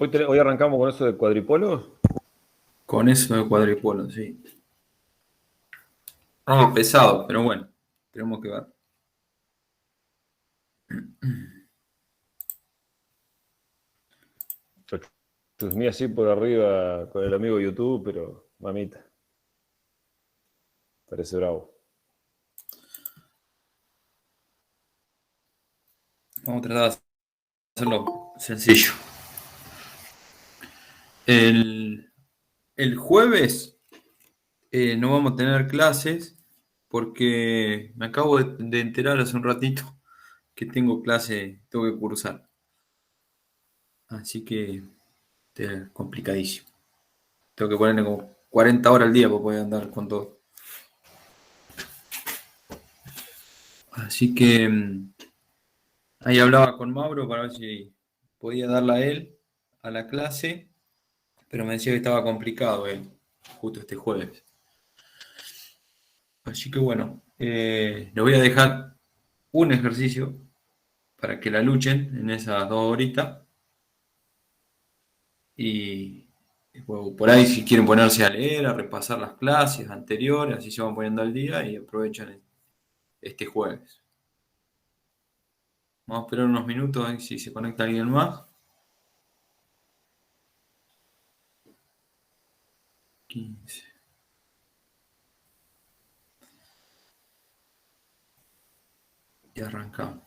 Hoy arrancamos con eso de cuadripolos. Con eso de cuadripolo, sí. Ah, pesado, pero bueno, tenemos que ver. Lo chusmeé así por arriba con el amigo YouTube, pero mamita, parece bravo. Vamos a tratar de hacerlo sencillo. El, el jueves no vamos a tener clases porque me acabo de enterar hace un ratito que tengo clase, tengo que cursar. Así que complicadísimo. Tengo que ponerle como 40 horas al día para poder andar con todo. Así que ahí hablaba con Mauro para ver si podía darla a él a la clase, pero me decía que estaba complicado él, justo este jueves. Así que bueno, les voy a dejar un ejercicio para que la luchen en esas 2 horitas. Y bueno, por ahí si quieren ponerse a leer, a repasar las clases anteriores, así se van poniendo al día y aprovechan este jueves. Vamos a esperar unos minutos a ver si se conecta alguien más. 15. Y arrancamos.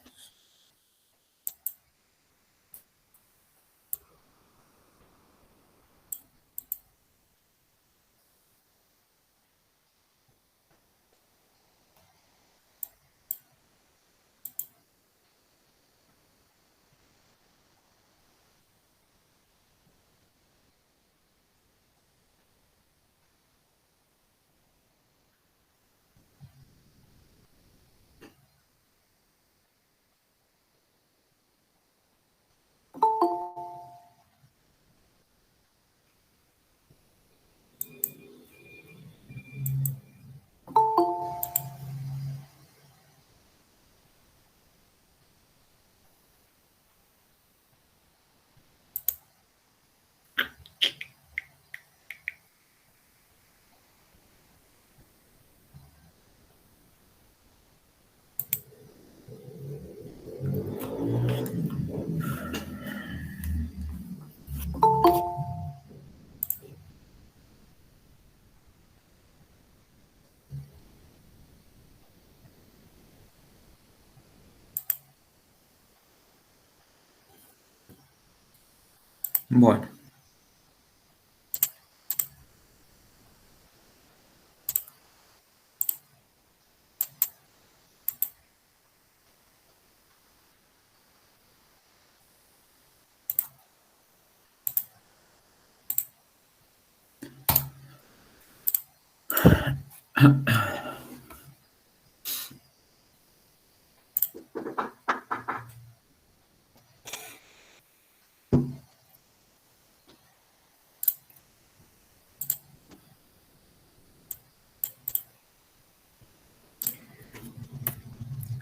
Bueno,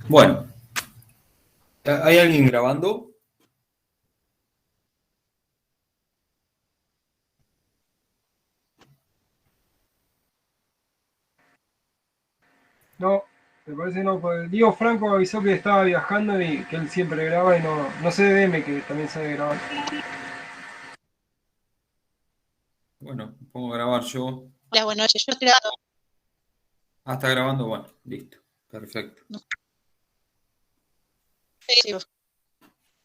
bueno. ¿Hay alguien grabando? No, me parece no, porque Diego Franco me avisó que estaba viajando y que él siempre graba y no sé de M que también sabe grabar. Bueno, pongo a grabar yo. Hola, buenas noches. Yo estoy grabando. Ah, está grabando, bueno, listo. Perfecto. Sí,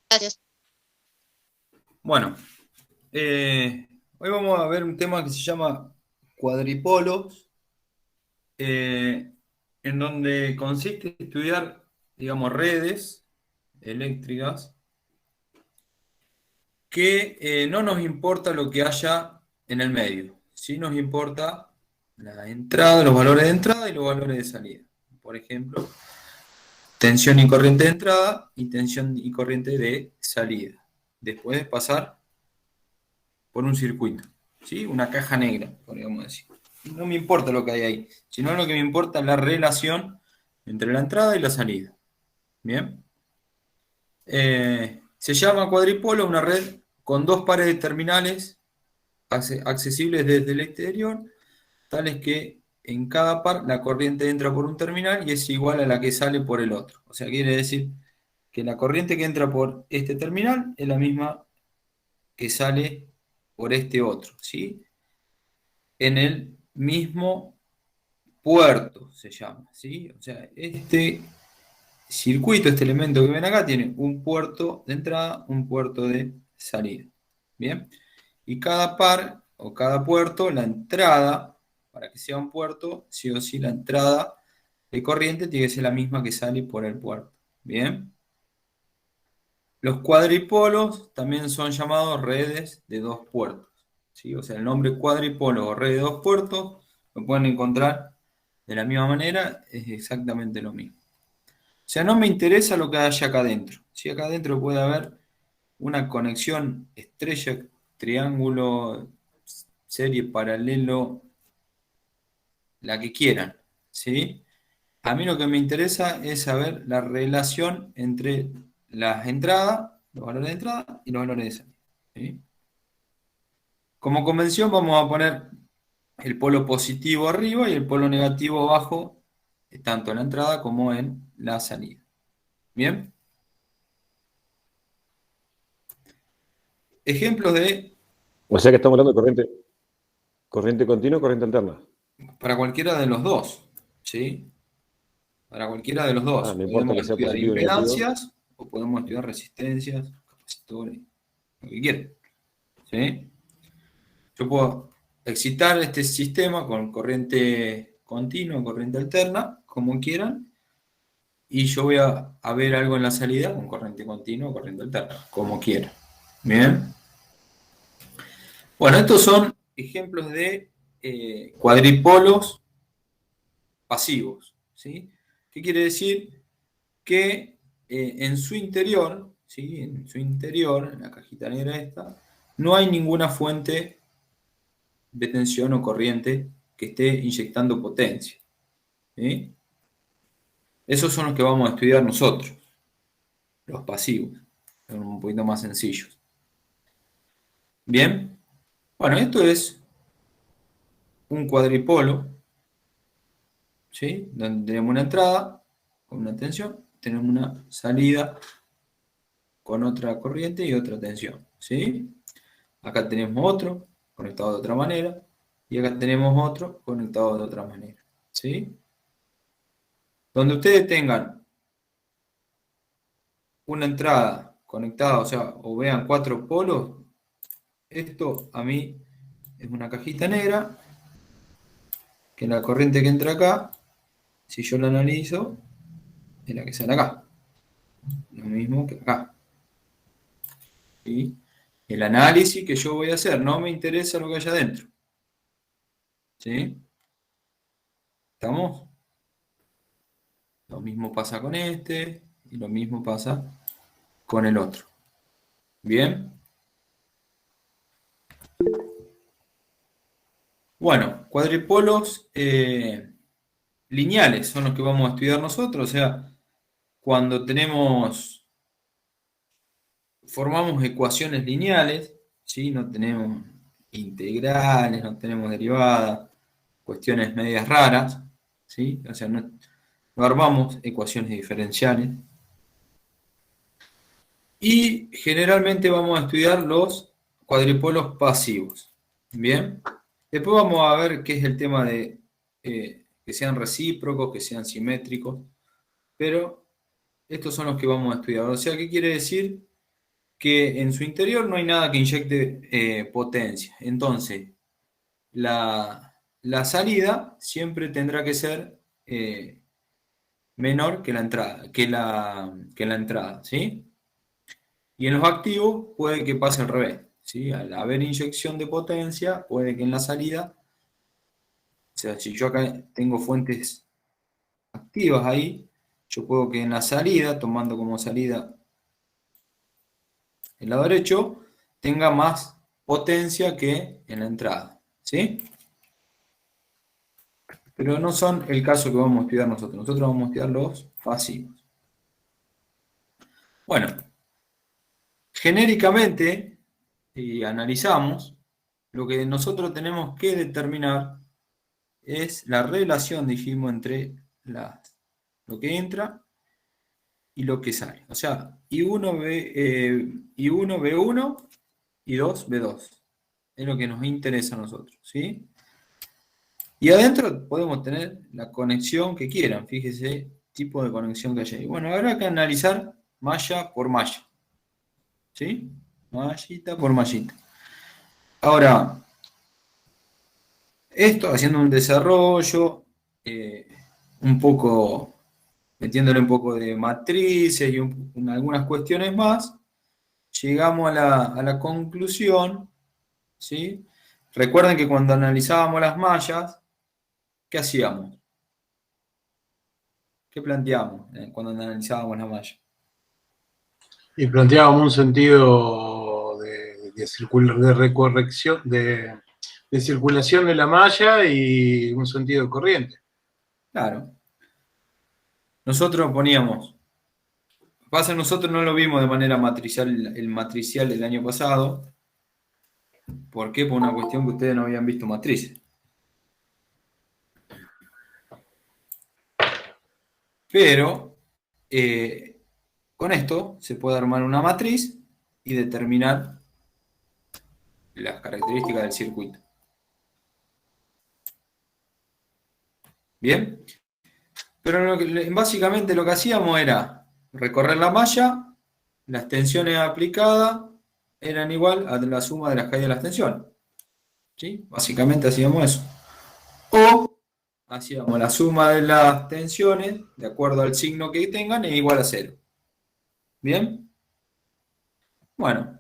gracias. Bueno, hoy vamos a ver un tema que se llama cuadripolos, en donde consiste en estudiar, digamos, redes eléctricas que no nos importa lo que haya en el medio, sí nos importa la entrada, los valores de entrada y los valores de salida. Por ejemplo, tensión y corriente de entrada y tensión y corriente de salida. Después de pasar por un circuito, ¿sí? Una caja negra, podríamos decir. No me importa lo que hay ahí, sino lo que me importa es la relación entre la entrada y la salida. ¿Bien? Se llama cuadripolo una red con dos pares de terminales accesibles desde el exterior, tales que en cada par la corriente entra por un terminal y es igual a la que sale por el otro. O sea, quiere decir que la corriente que entra por este terminal es la misma que sale por este otro, ¿sí? En el mismo puerto se llama, ¿sí? O sea, este circuito, este elemento que ven acá, tiene un puerto de entrada, un puerto de salida. ¿Bien? Y cada par o cada puerto, la entrada, para que sea un puerto, sí o sí la entrada de corriente tiene que ser la misma que sale por el puerto. ¿Bien? Los cuadripolos también son llamados redes de dos puertos. ¿Sí? O sea, el nombre cuadripolo o red de dos puertos lo pueden encontrar de la misma manera, es exactamente lo mismo. O sea, no me interesa lo que haya acá adentro. Si acá adentro puede haber una conexión estrella, triángulo, serie, paralelo, la que quieran, ¿sí? A mí lo que me interesa es saber la relación entre las entradas, los valores de entrada y los valores de salida, ¿sí? Como convención vamos a poner el polo positivo arriba y el polo negativo abajo, tanto en la entrada como en la salida. ¿Bien? Ejemplos de, O sea que estamos hablando de corriente continua o corriente alterna. para cualquiera de los dos, ¿sí? Para cualquiera de los dos. No importa Podemos que sea estudiar positivo o negativo. impedancias o podemos estudiar resistencias, capacitores, lo que quieran, ¿sí? Yo puedo excitar este sistema con corriente continua, corriente alterna, como quieran, y yo voy a ver algo en la salida con corriente continua o corriente alterna, como quieran. Bien. Bueno, estos son ejemplos de cuadripolos pasivos, ¿sí? ¿Qué quiere decir? Que en su interior, ¿sí? En su interior, en la cajita negra esta, no hay ninguna fuente de tensión o corriente que esté inyectando potencia, ¿sí? Esos son los que vamos a estudiar nosotros, los pasivos, son un poquito más sencillos. Bien, bueno, esto es un cuadripolo, ¿sí? Donde tenemos una entrada con una tensión, tenemos una salida con otra corriente y otra tensión, ¿sí? Acá tenemos otro conectado de otra manera y acá tenemos otro conectado de otra manera, ¿sí? Donde ustedes tengan una entrada conectada, o sea, o vean cuatro polos, esto a mí es una cajita negra, que la corriente que entra acá, si yo la analizo, es la que sale acá. Lo mismo que acá. ¿Sí? El análisis que yo voy a hacer, no me interesa lo que haya adentro. ¿Sí? ¿Estamos? Lo mismo pasa con este y lo mismo pasa con el otro. ¿Bien? Bueno, cuadripolos lineales son los que vamos a estudiar nosotros, o sea, cuando formamos ecuaciones lineales, ¿sí? No tenemos integrales, no tenemos derivadas, cuestiones medias raras, ¿sí? O sea, no armamos ecuaciones diferenciales. Y generalmente vamos a estudiar los cuadripolos pasivos. Bien. Después vamos a ver qué es el tema de que sean recíprocos, que sean simétricos. Pero estos son los que vamos a estudiar. O sea, ¿qué quiere decir? Que en su interior no hay nada que inyecte potencia. Entonces, la salida siempre tendrá que ser menor que la entrada, que la entrada, ¿sí? Y en los activos puede que pase al revés, ¿sí? Al haber inyección de potencia, puede que en la salida, o sea, si yo acá tengo fuentes activas ahí, yo puedo que en la salida, tomando como salida el lado derecho, tenga más potencia que en la entrada, ¿sí? Pero no son el caso que vamos a estudiar nosotros. Nosotros vamos a estudiar los pasivos. Bueno, genéricamente, y analizamos, lo que nosotros tenemos que determinar es la relación, dijimos, entre lo que entra y lo que sale. O sea, I1 B1 y 2 B2. Es lo que nos interesa a nosotros, ¿sí? Y adentro podemos tener la conexión que quieran. Fíjese, tipo de conexión que haya. Y bueno, habrá que analizar malla por malla. ¿Sí? Mallita por mallita. Ahora, esto haciendo un desarrollo, un poco, metiéndole un poco de matrices y algunas cuestiones más, llegamos a la conclusión, ¿sí? Recuerden que cuando analizábamos las mallas, ¿qué hacíamos? ¿Qué planteábamos cuando analizábamos la malla? Y planteábamos un sentido de recorrección, de circulación de la malla y un sentido de corriente. Claro. Nosotros poníamos, pasa, nosotros no lo vimos de manera matricial, el matricial del año pasado. ¿Por qué? Por una cuestión que ustedes no habían visto matrices. Pero con esto se puede armar una matriz y determinar las características del circuito. ¿Bien? Pero básicamente lo que hacíamos era recorrer la malla, las tensiones aplicadas eran igual a la suma de las caídas de las tensiones. ¿Sí? Básicamente hacíamos eso. O hacíamos la suma de las tensiones, de acuerdo al signo que tengan, es igual a 0. ¿Bien? Bueno,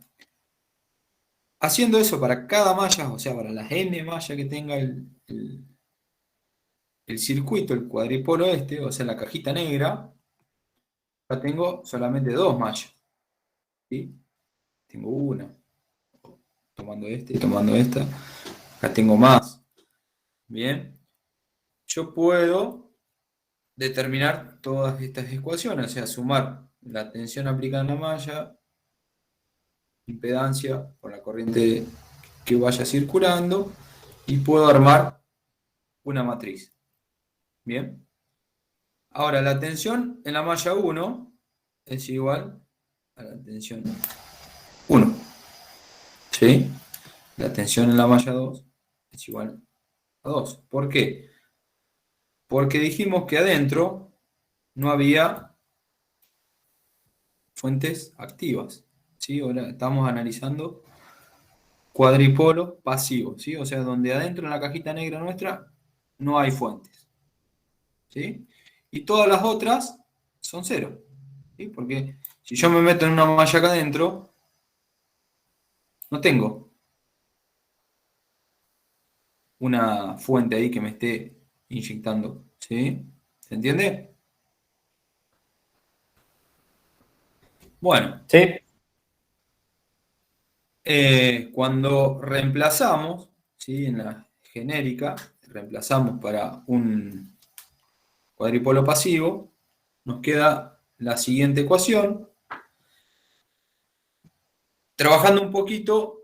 haciendo eso para cada malla, o sea, para las n mallas que tenga el circuito, el cuadripolo este, o sea, la cajita negra, ya tengo solamente 2 mallas. ¿Sí? Tengo una. Tomando este y tomando esta. Acá tengo más. Bien. Yo puedo determinar todas estas ecuaciones, o sea, sumar la tensión aplicada en la malla, impedancia por la corriente que vaya circulando, y puedo armar una matriz. Bien. Ahora, la tensión en la malla 1 es igual a la tensión 1. ¿Sí? La tensión en la malla 2 es igual a 2. ¿Por qué? Porque dijimos que adentro no había fuentes activas. ¿Sí? Ahora estamos analizando cuadripolo pasivo, ¿sí? O sea, donde adentro en la cajita negra nuestra no hay fuentes. ¿Sí? Y todas las otras son 0. ¿Sí? Porque si yo me meto en una malla acá adentro, no tengo una fuente ahí que me esté inyectando. ¿Sí? ¿Se entiende? Bueno. Sí. Cuando reemplazamos, ¿sí? En la genérica, reemplazamos para un cuadripolo pasivo, nos queda la siguiente ecuación. Trabajando un poquito,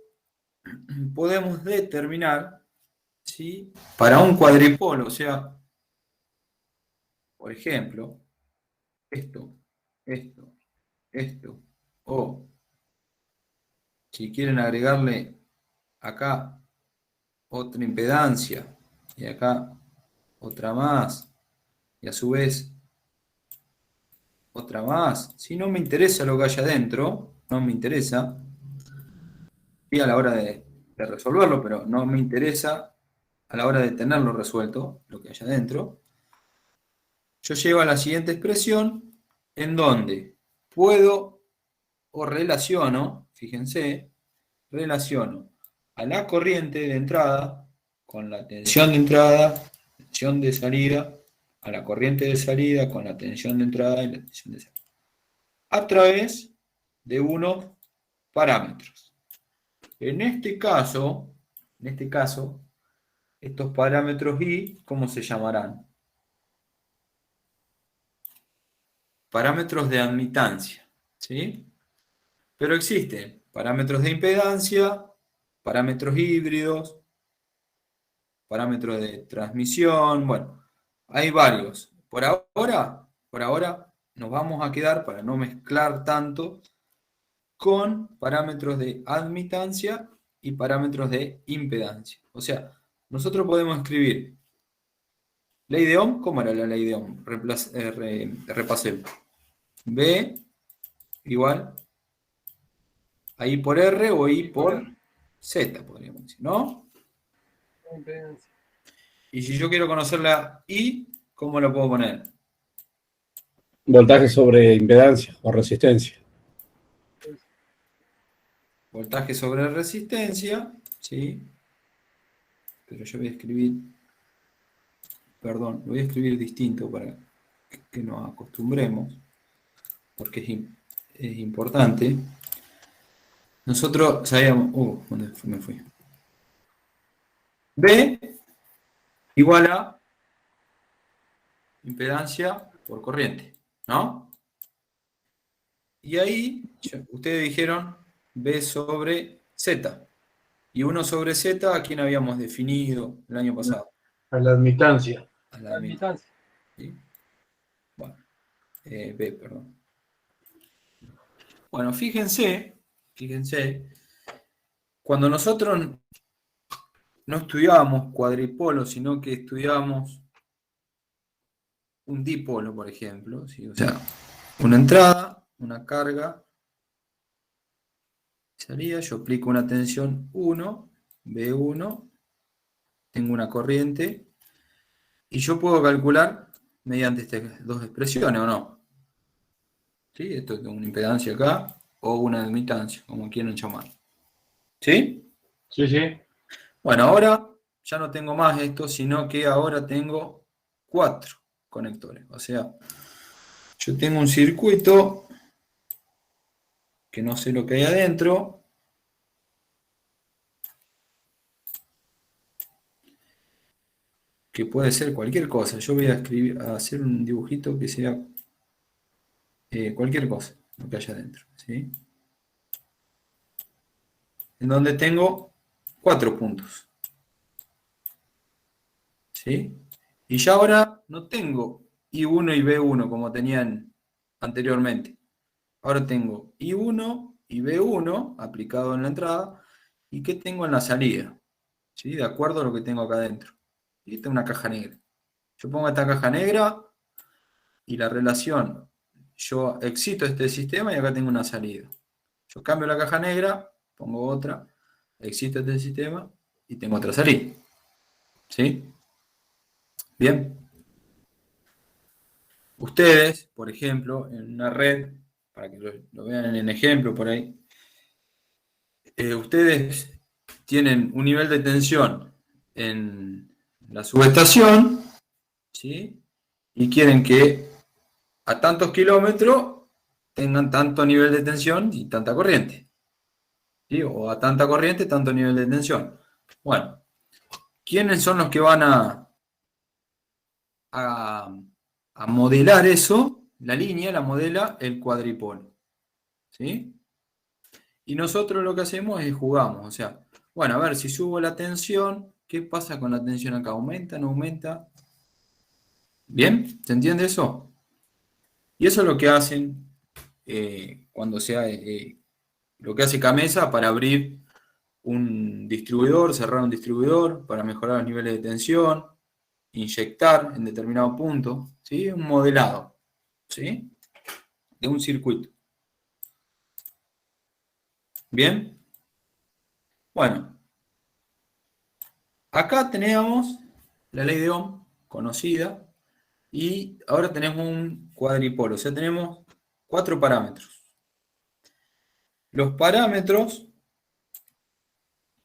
podemos determinar, ¿sí? Para un cuadripolo, o sea, por ejemplo, esto, o si quieren agregarle acá otra impedancia y acá otra más, y a su vez otra más. Si no me interesa lo que haya adentro, no me interesa, y a la hora de resolverlo, pero no me interesa a la hora de tenerlo resuelto, lo que haya adentro, yo llego a la siguiente expresión, en donde puedo o relaciono, fíjense, relaciono a la corriente de entrada con la tensión de entrada, tensión de salida, a la corriente de salida con la tensión de entrada y la tensión de salida, a través de unos parámetros. En este caso, estos parámetros I, ¿cómo se llamarán? Parámetros de admitancia, ¿sí? Pero existen parámetros de impedancia, parámetros híbridos, parámetros de transmisión, bueno, hay varios. Por ahora nos vamos a quedar, para no mezclar tanto, con parámetros de admitancia y parámetros de impedancia. O sea, nosotros podemos escribir ley de Ohm. ¿Cómo era la ley de Ohm? Repasemos. B igual a I por R o I por Z, podríamos decir, ¿no? Impedancia. Y si yo quiero conocer la I, ¿cómo la puedo poner? Voltaje sobre impedancia o resistencia. Voltaje sobre resistencia, ¿sí? Pero yo voy a escribir, perdón, lo voy a escribir distinto para que nos acostumbremos, porque es importante. Nosotros sabíamos, ¿dónde me fui? B igual a impedancia por corriente, ¿no? Y ahí ustedes dijeron B sobre Z. Y 1 sobre Z, ¿a quién habíamos definido el año pasado? A la admitancia. A la Admitancia. ¿sí? Bueno, B, perdón. Bueno, fíjense, cuando nosotros no estudiábamos cuadripolo, sino que estudiábamos un dipolo, por ejemplo, ¿sí? O sea, una entrada, una carga, salida, yo aplico una tensión 1, B1, tengo una corriente, y yo puedo calcular mediante estas dos expresiones, ¿o no? ¿Sí? Esto es una impedancia acá, o una admitancia, como quieran llamar. ¿Sí? Sí, sí. Bueno, ahora ya no tengo más esto, sino que ahora tengo 4 conectores. O sea, yo tengo un circuito que no sé lo que hay adentro. Que puede ser cualquier cosa. Yo voy a hacer un dibujito que sea cualquier cosa, lo que haya adentro. ¿Sí? En donde tengo 4 puntos. ¿Sí? Y ya ahora no tengo I1 y B1 como tenían anteriormente. Ahora tengo I1 y B1 aplicado en la entrada. ¿Y qué tengo en la salida? ¿Sí? De acuerdo a lo que tengo acá adentro. Y esta es una caja negra. Yo pongo esta caja negra y la relación, yo excito este sistema y acá tengo una salida. Yo cambio la caja negra, pongo otra, excito este sistema y tengo otra salida. ¿Sí? Bien. Ustedes, por ejemplo, en una red, para que lo vean en ejemplo por ahí, ustedes tienen un nivel de tensión en la subestación, ¿sí? Y quieren que a tantos kilómetros tengan tanto nivel de tensión y tanta corriente, ¿sí? O a tanta corriente, tanto nivel de tensión. Bueno, ¿quiénes son los que van a modelar eso? La línea la modela el cuadripolo, ¿sí? Y nosotros lo que hacemos es jugamos, o sea, bueno, a ver, si subo la tensión, ¿qué pasa con la tensión acá? ¿Aumenta, no aumenta? ¿Bien? ¿Se entiende eso? Y eso es lo que hacen cuando lo que hace Camesa para abrir un distribuidor, cerrar un distribuidor, para mejorar los niveles de tensión, inyectar en determinado punto, ¿sí? Un modelado, ¿sí? De un circuito. ¿Bien? Bueno, acá teníamos la ley de Ohm, conocida, y ahora tenemos un cuadripolo, o sea, tenemos 4 parámetros. Los parámetros,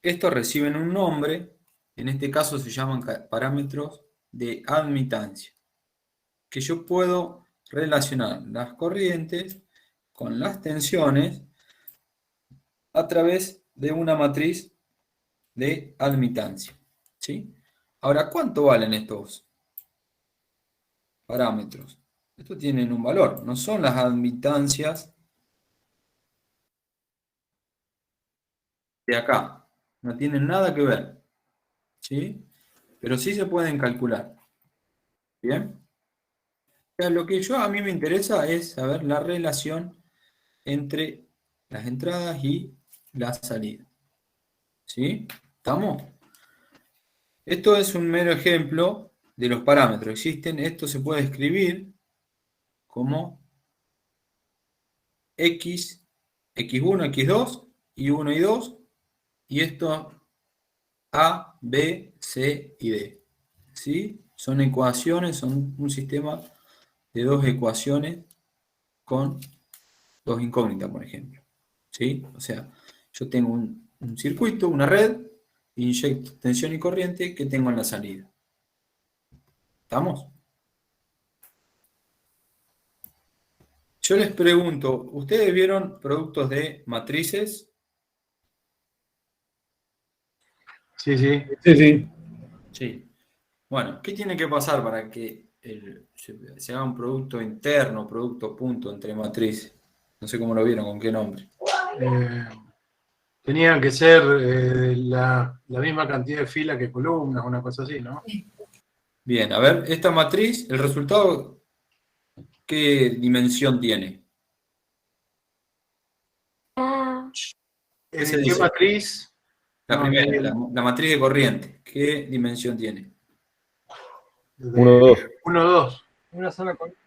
estos reciben un nombre, en este caso se llaman parámetros de admitancia, que yo puedo relacionar las corrientes con las tensiones a través de una matriz de admitancia, ¿sí? Ahora, ¿cuánto valen estos parámetros? Estos tienen un valor, no son las admitancias de acá. No tienen nada que ver. ¿Sí? Pero sí se pueden calcular. ¿Bien? O sea, lo que a mí me interesa es saber la relación entre las entradas y las salidas. ¿Sí? ¿Estamos? Esto es un mero ejemplo de los parámetros. Existen, esto se puede escribir como X, X1, X2, Y1 y 2, y esto A, B, C y D. ¿Sí? Son ecuaciones, son un sistema de dos ecuaciones con dos incógnitas, por ejemplo. ¿Sí? O sea, yo tengo un circuito, una red, inyecto tensión y corriente que tengo en la salida. ¿Estamos? Yo les pregunto, ¿ustedes vieron productos de matrices? Sí, sí. Sí, sí. Sí. Bueno, ¿qué tiene que pasar para que se haga un producto interno, producto punto entre matrices? No sé cómo lo vieron, con qué nombre. Tenían que ser la misma cantidad de filas que columnas, una cosa así, ¿no? Bien, a ver, esta matriz, el resultado, ¿qué dimensión tiene? ¿Qué se ¿Qué dice? matriz? La No, primera, de- la matriz de corriente, ¿qué dimensión tiene? 1, 2. 1, 2. Una sola columna.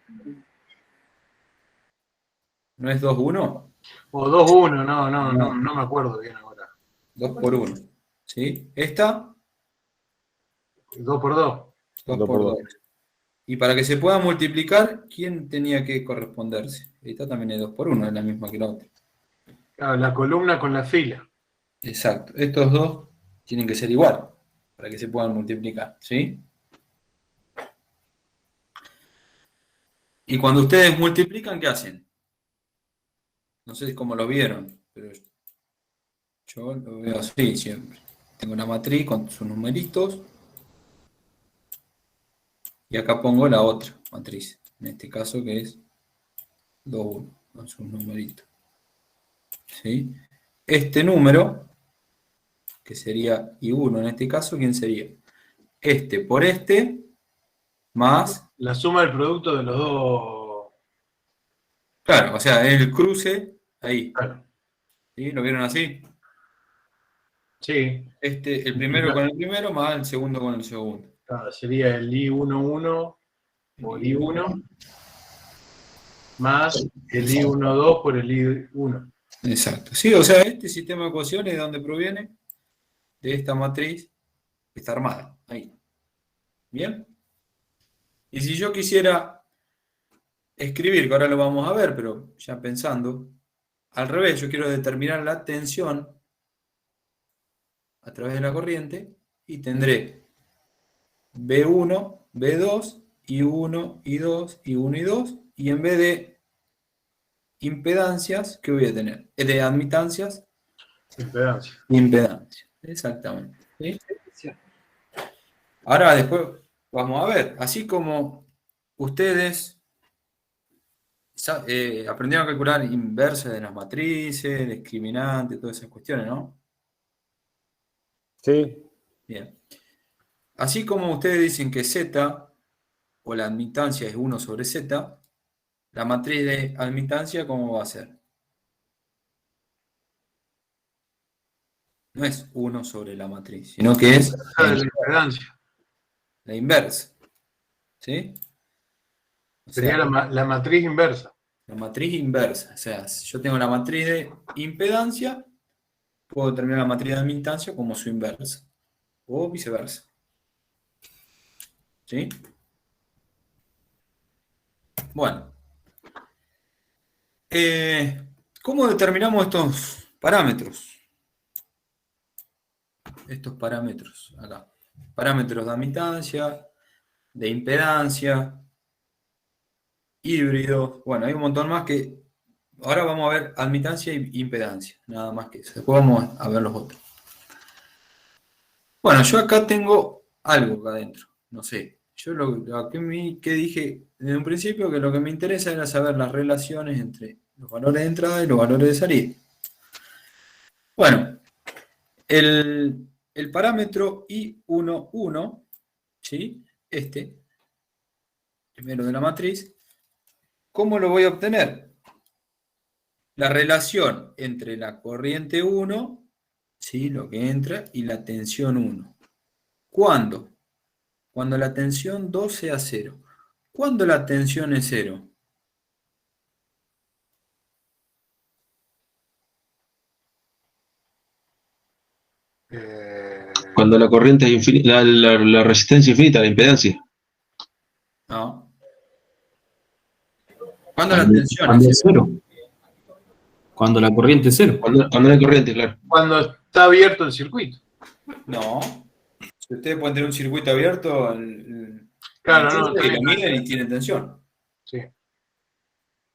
¿No es 2, 1? O 2, 1, no No. me acuerdo bien ahora. 2 por 1. ¿Sí? Esta, 2 por 2. 2 2 por por 2. 2. Y para que se pueda multiplicar, ¿quién tenía que corresponderse? Esta también es 2 por 1, es la misma que la otra. Claro, la columna con la fila. Exacto. Estos dos tienen que ser igual para que se puedan multiplicar. ¿Sí? Y cuando ustedes multiplican, ¿qué hacen? No sé cómo lo vieron, pero yo lo veo así siempre. Tengo una matriz con sus numeritos y acá pongo la otra matriz. En este caso que es 2, 1, con sus numeritos. ¿Sí? Este número, que sería I1 en este caso, ¿quién sería? Este por este, más, La suma del producto de los dos. claro, o sea, el cruce ahí. Claro. ¿Sí? ¿Lo vieron así? Sí. El primero con el primero más el segundo con el segundo. Claro, sería el I11 por I1 más el I12 por el I1. Exacto. Sí, o sea, este sistema de ecuaciones, ¿de dónde proviene? De esta matriz que está armada. Ahí. ¿Bien? Y si yo quisiera escribir, que ahora lo vamos a ver, pero ya pensando, al revés, yo quiero determinar la tensión a través de la corriente y tendré B1, B2, I1, I2, I1 y 2, y en vez de impedancias, ¿qué voy a tener? De admitancias, Impedancia. impedancias. Exactamente. ¿Sí? Ahora después vamos a ver, así como ustedes aprendieron a calcular inversa de las matrices, discriminantes, todas esas cuestiones, ¿no? Sí. Bien. Así como ustedes dicen que Z o la admitancia es 1 sobre Z, la matriz de admitancia, ¿cómo va a ser? No es 1 sobre la matriz, sino que es La de la impedancia. la inversa. ¿Sí? O Sería sea, la matriz inversa. la matriz inversa. O sea, si yo tengo la matriz de impedancia, puedo determinar la matriz de admitancia como su inversa. O viceversa. ¿Sí? Bueno. ¿Cómo determinamos estos parámetros? Estos parámetros acá. Parámetros de admitancia, de impedancia, híbridos. Bueno, hay un montón más que... Ahora vamos a ver admitancia e impedancia. Nada más que eso. Después vamos a ver los otros. Bueno, yo acá tengo algo acá adentro. No sé. Yo que dije desde un principio que lo que me interesa era saber las relaciones entre los valores de entrada y los valores de salida. Bueno, el parámetro I11, ¿sí? Primero de la matriz, ¿cómo lo voy a obtener? La relación entre la corriente 1, ¿sí? Lo que entra, y la tensión 1. ¿Cuándo? Cuando la tensión 2 sea 0. ¿Cuándo la tensión es 0? Cuando la corriente es infinita, la resistencia infinita, la impedancia. No. ¿Cuándo la Cuando, tensión cuando es es 0? cero. Cuando la corriente es cero. Cuando no hay corriente, claro. Cuando está abierto el circuito. No. Si ustedes pueden tener un circuito abierto, Claro, y no, lo también. miden y tienen tensión. Sí.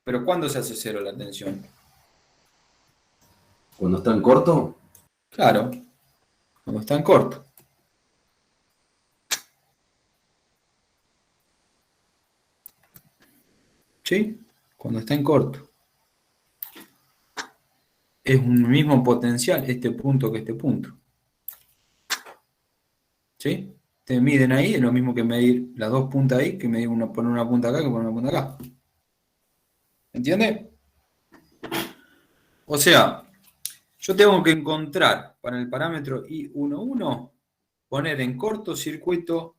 Pero ¿cuándo se hace 0 la tensión? Cuando está en corto, Claro, cuando está en corto. ¿Sí? Cuando está en corto. Es un mismo potencial este punto que este punto. ¿Sí? Ustedes miden ahí, es lo mismo que medir las dos puntas ahí, que medir poner una punta acá que poner una punta acá. ¿Entiende? O sea, yo tengo que encontrar para el parámetro I11, poner en cortocircuito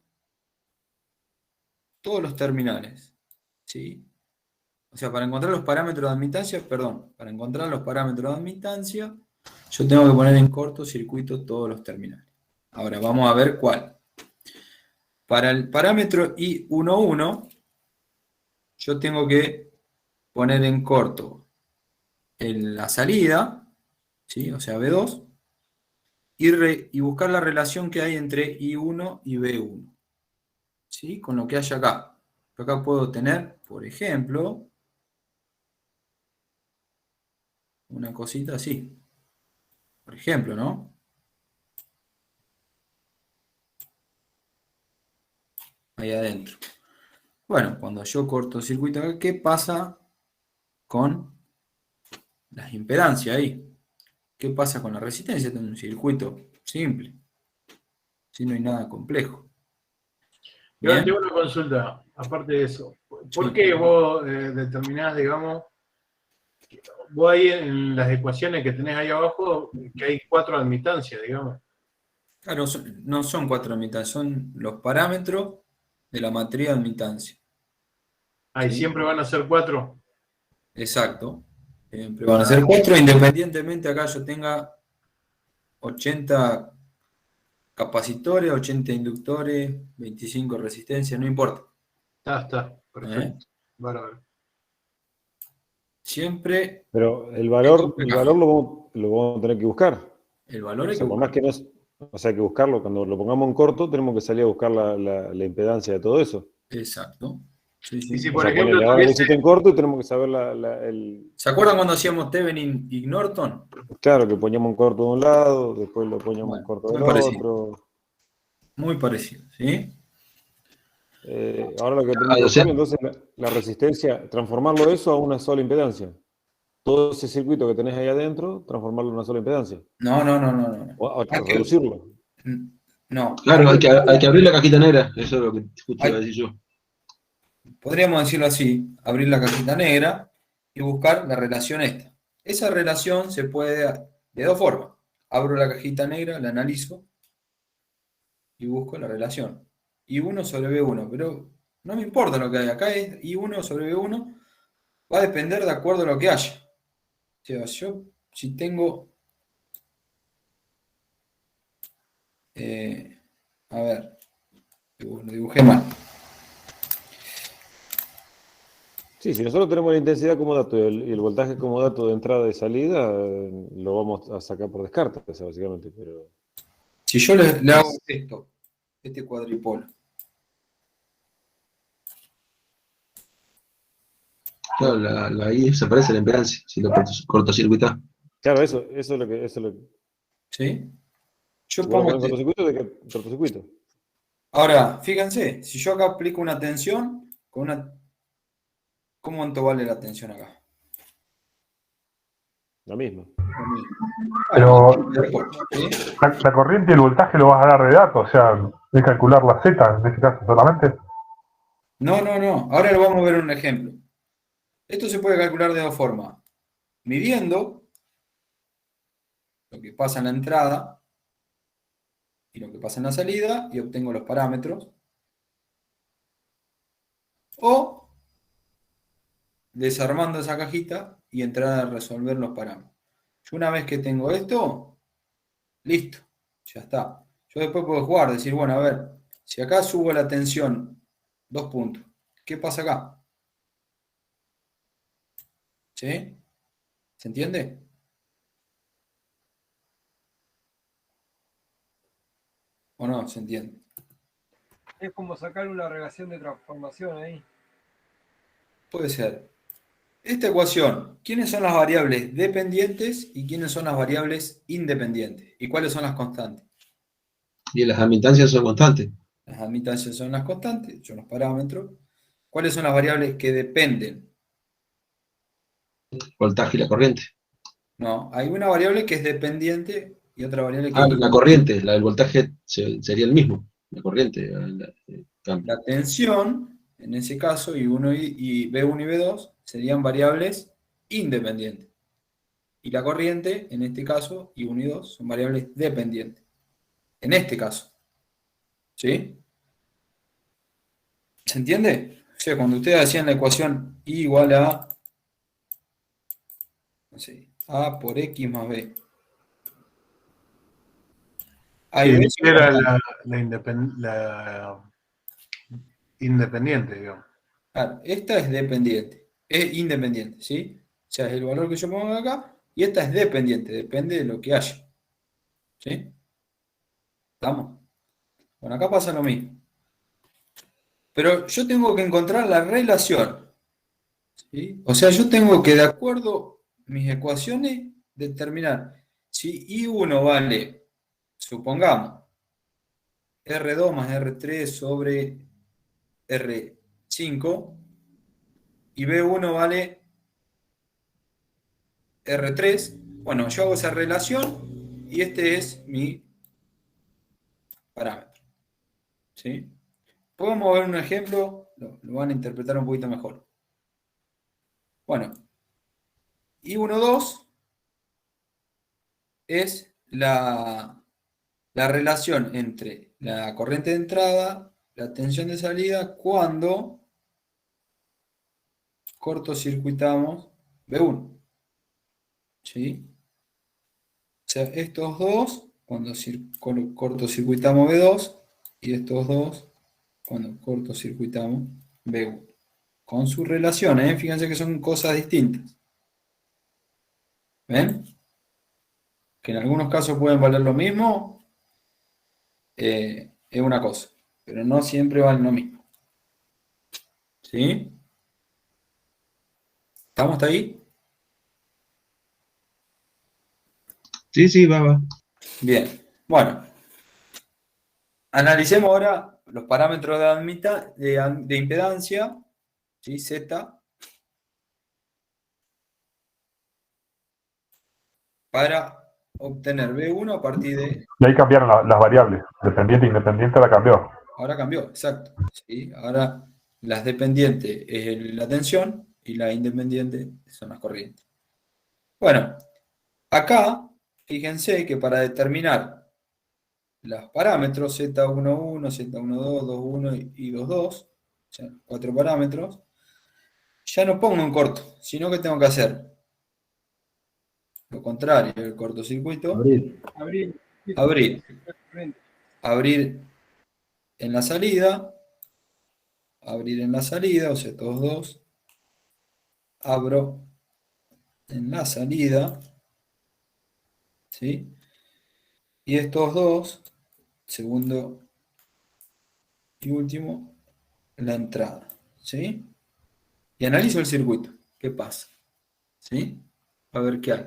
todos los terminales. ¿Sí? O sea, para encontrar los parámetros de admitancia, para encontrar los parámetros de admitancia, yo tengo que poner en cortocircuito todos los terminales. Ahora vamos a ver cuál. Para el parámetro I11, yo tengo que poner en corto en la salida, ¿sí? O sea, B2, y buscar la relación que hay entre I1 y B1, ¿sí? Con lo que hay acá. Yo acá puedo tener, por ejemplo, una cosita así. Por ejemplo, ¿no? Ahí adentro. Bueno, cuando yo cortocircuito acá, ¿qué pasa con las impedancias ahí? ¿Qué pasa con la resistencia? Este es un circuito simple. Si no hay nada complejo. Yo Bien. tengo una consulta, aparte de eso. ¿Por Sí. qué vos determinás, digamos, vos ahí en las ecuaciones que tenés ahí abajo, que hay 4 admitancias, digamos? Claro, no son 4 admitancias, son los parámetros de la matriz de admitancia. Ahí ¿Sí? siempre van a ser 4. Exacto. Siempre van a ser 4, independientemente acá yo tenga 80 capacitores, 80 inductores, 25 resistencias, no importa. Está, perfecto. Bárbaro. Siempre Pero el esto valor, fue el acá. valor lo vamos a tener que buscar. El valor O hay que sea, por más buscarlo. que no, o sea, hay que buscarlo. Cuando lo pongamos en corto, tenemos que salir a buscar la impedancia de todo eso. Exacto. Sí, Y sí. si, O por sea, ejemplo, ponele, ahora lo tuviese. hiciste en corto y tenemos que saber ¿Se acuerdan cuando hacíamos Thevenin y Norton? Claro, que poníamos en corto de un lado, después lo poníamos en Bueno, corto muy del parecido. otro. Muy parecido, ¿sí? Ahora lo que tenemos que O sea, buscar, entonces, la resistencia, transformarlo eso a una sola impedancia. Todo ese circuito que tenés ahí adentro, transformarlo en una sola impedancia. No, no, no, no, no. O Hay que- reducirlo. no, claro, hay que abrir la cajita negra. Eso es lo que justo iba a hay- decir yo. podríamos decirlo así, abrir la cajita negra y buscar la relación esta. Esa relación se puede de dos formas. Abro la cajita negra, la analizo y busco la relación. I1 sobre B1, pero no me importa lo que hay. Acá es I1 sobre B1, va a depender de acuerdo a lo que haya. O sea, yo si tengo... a ver, lo dibujé mal. Sí, si nosotros tenemos la intensidad como dato y el voltaje como dato de entrada y salida, lo vamos a sacar por descarte, o sea, básicamente. Pero Si yo le hago esto, este cuadripolo, Claro, ahí se aparece la impedancia, si lo cortocircuitás. claro, eso es lo que, eso es lo que. ¿sí? Yo Si vos lo pongo pones en cortocircuito, ¿de qué cortocircuito? ahora, fíjense, si yo acá aplico una tensión, ¿cuánto vale la tensión acá? La misma. Pero ¿Sí? la corriente y el voltaje lo vas a dar de datos, o sea, es calcular la Z en este caso solamente. No. Ahora lo vamos a ver en un ejemplo. Esto se puede calcular de dos formas. Midiendo lo que pasa en la entrada y lo que pasa en la salida y obtengo los parámetros. O desarmando esa cajita y entrar a resolver los parámetros. Yo una vez que tengo esto, listo, ya está. Yo después puedo jugar, decir, bueno, a ver, si acá subo la tensión 2 puntos, ¿qué pasa acá? ¿Sí? ¿Se entiende? ¿O no? ¿Se entiende? Es como sacar una relación de transformación ahí. Puede ser. Esta ecuación, ¿quiénes son las variables dependientes y quiénes son las variables independientes? ¿Y cuáles son las constantes? Y las admitancias son constantes. Las admitancias son las constantes, son los parámetros. ¿Cuáles son las variables que dependen? Voltaje y la corriente. No, hay una variable que es dependiente y otra variable que Ah, es la corriente, la del voltaje sería el mismo. La corriente cambia. la tensión, en ese caso, y B1 y B2 serían variables independientes. Y la corriente, en este caso, I1 y 2 son variables dependientes. En este caso. ¿Sí? ¿Se entiende? O sea, cuando ustedes hacían la ecuación I igual a, no sé, A por X más B. Ahí Sí, ves, era la independiente, digamos. claro, esta es dependiente, es independiente, ¿sí? O sea, es el valor que yo pongo acá, y esta es dependiente, depende de lo que haya. ¿Sí? ¿Estamos? Bueno, acá pasa lo mismo. Pero yo tengo que encontrar la relación. ¿Sí? O sea, yo tengo que, de acuerdo a mis ecuaciones, determinar si I1 vale, supongamos, R2 más R3 sobre R5, y B1 vale R3. Bueno, yo hago esa relación y este es mi parámetro. ¿Sí? Podemos ver un ejemplo, lo van a interpretar un poquito mejor. Bueno, I12 es la relación entre la corriente de entrada, la tensión de salida, cuando cortocircuitamos B1. ¿Sí? O sea, estos dos, cuando cortocircuitamos B2, y estos dos, cuando cortocircuitamos B1. Con sus relaciones, fíjense que son cosas distintas. ¿Ven? Que en algunos casos pueden valer lo mismo, es una cosa, pero no siempre valen lo mismo. ¿Sí? ¿Estamos hasta ahí? Sí, va. Bien. Bueno, analicemos ahora los parámetros de impedancia, ¿sí? Z, para obtener B1 a partir de... Y ahí cambiaron las variables, dependiente e independiente la cambió. Ahora cambió, exacto. ¿Sí? Ahora las dependientes es la tensión y la independiente son las corrientes. Bueno, acá, fíjense que para determinar los parámetros Z11, Z12, 21 y 22, o sea, 4 parámetros, ya no pongo en corto, sino que tengo que hacer lo contrario del cortocircuito, Abrir. abrir en la salida, o sea, todos dos, abro en la salida, ¿sí? Y estos dos, segundo y último, la entrada, ¿sí? Y analizo el circuito, ¿qué pasa? ¿Sí? A ver qué hay.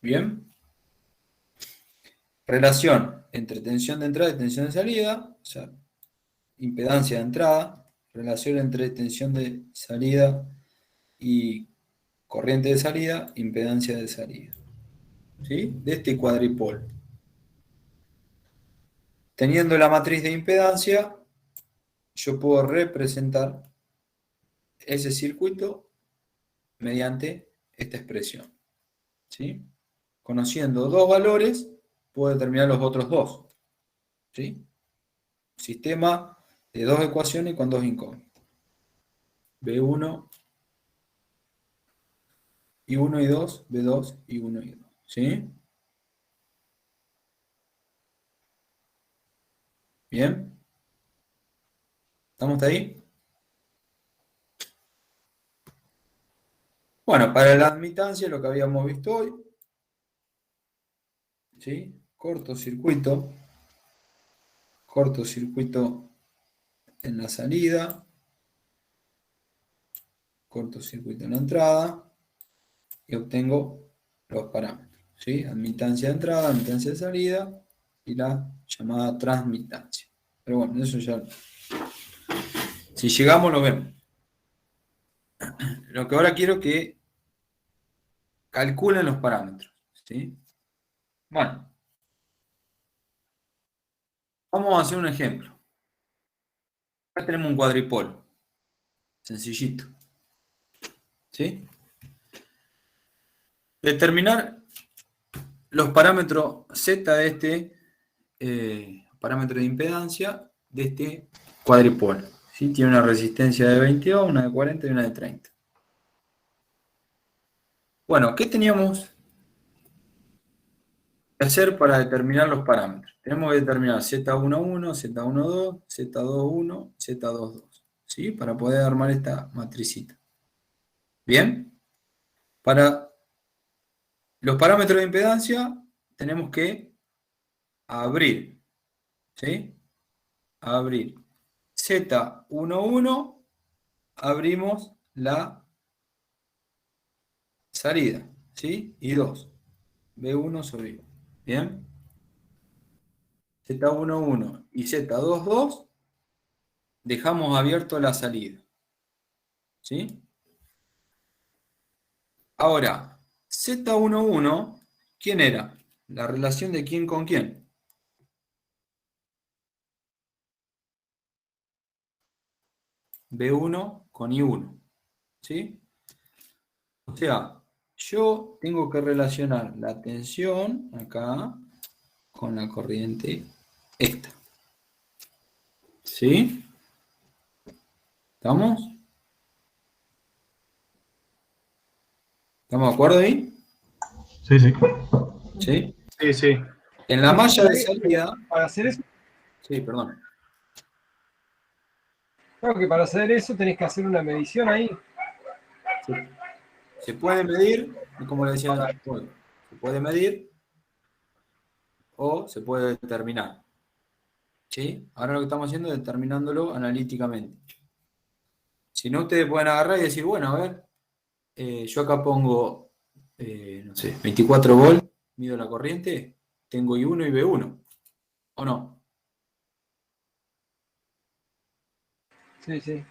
¿Bien? Relación entre tensión de entrada y tensión de salida, o sea, impedancia de entrada, relación entre tensión de salida y corriente de salida, impedancia de salida. ¿Sí? De este cuadripolo. Teniendo la matriz de impedancia, yo puedo representar ese circuito mediante esta expresión. ¿Sí? Conociendo dos valores, puedo determinar los otros dos. ¿Sí? Sistema de dos ecuaciones con dos incógnitas. B1 y 1 y 2, B2 y 1 y 2. ¿Sí? ¿Bien? ¿Estamos hasta ahí? Bueno, para la admitancia, lo que habíamos visto hoy, ¿sí? Cortocircuito en la salida, cortocircuito en la entrada, y obtengo los parámetros, ¿sí? Admitancia de entrada, admitancia de salida, y la llamada transmitancia. Pero bueno, eso ya... Si llegamos, lo vemos. Lo que ahora quiero que calculen los parámetros, ¿sí? Bueno, vamos a hacer un ejemplo. Acá tenemos un cuadripolo, sencillito, ¿sí? Determinar los parámetros Z de este parámetro de impedancia de este cuadripolo, ¿sí? Tiene una resistencia de 22, una de 40 y una de 30. Bueno, ¿qué teníamos que hacer para determinar los parámetros? Tenemos que determinar Z11, Z12, Z21, Z22, ¿sí? Para poder armar esta matricita. ¿Bien? Para los parámetros de impedancia tenemos que abrir, ¿sí? Abrir Z11, abrimos la salida, ¿sí? Y 2, B1 sobre I. ¿Bien? Z11 y Z22 dejamos abierto la salida, ¿sí? Ahora, Z11, ¿quién era? La relación de quién con quién. B1 con I1, ¿sí? O sea, yo tengo que relacionar la tensión acá con la corriente esta. ¿Sí? ¿Estamos? ¿Estamos de acuerdo ahí? Sí, sí. ¿Sí? Sí, sí. En la malla de salida... Para hacer eso, Sí, perdón. creo que para hacer eso tenés que hacer una medición ahí. Se puede medir, como le decía antes, se puede medir o se puede determinar. ¿Sí? Ahora lo que estamos haciendo es determinándolo analíticamente. Si no, ustedes pueden agarrar y decir, bueno, a ver, yo acá pongo, no sé, 24 volts, mido la corriente, tengo I1 y B1, ¿o no? Sí, sí.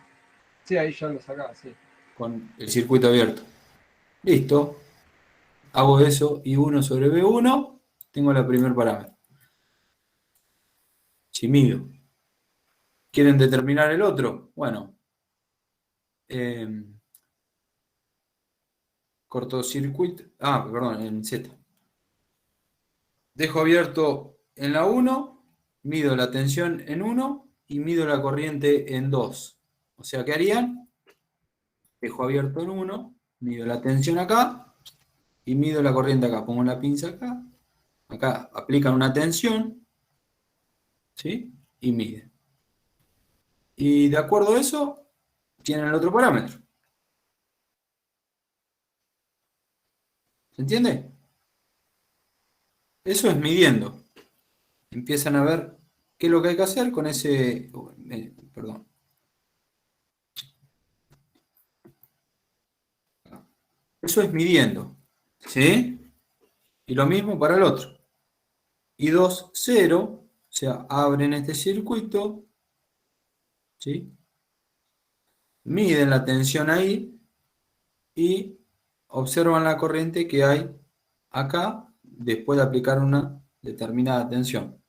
Sí, ahí ya lo sacás, sí. Con el circuito abierto. Listo. Hago eso, I1 sobre B1, tengo la primer parámetro. Si mido. ¿Quieren determinar el otro? Bueno. Cortocircuito. Perdón, en Z. Dejo abierto en la 1, mido la tensión en 1 y mido la corriente en 2. O sea, ¿qué harían? Dejo abierto en 1, mido la tensión acá y mido la corriente acá. Pongo la pinza acá. Acá aplican una tensión, ¿sí? Y miden. Y de acuerdo a eso, tienen el otro parámetro. ¿Se entiende? Eso es midiendo. Empiezan a ver qué es lo que hay que hacer con ese... Perdón. Eso es midiendo. ¿Sí? Y lo mismo para el otro. I2, 0. O sea, abren este circuito. ¿Sí? Miden la tensión ahí. Y observan la corriente que hay acá después de aplicar una determinada tensión.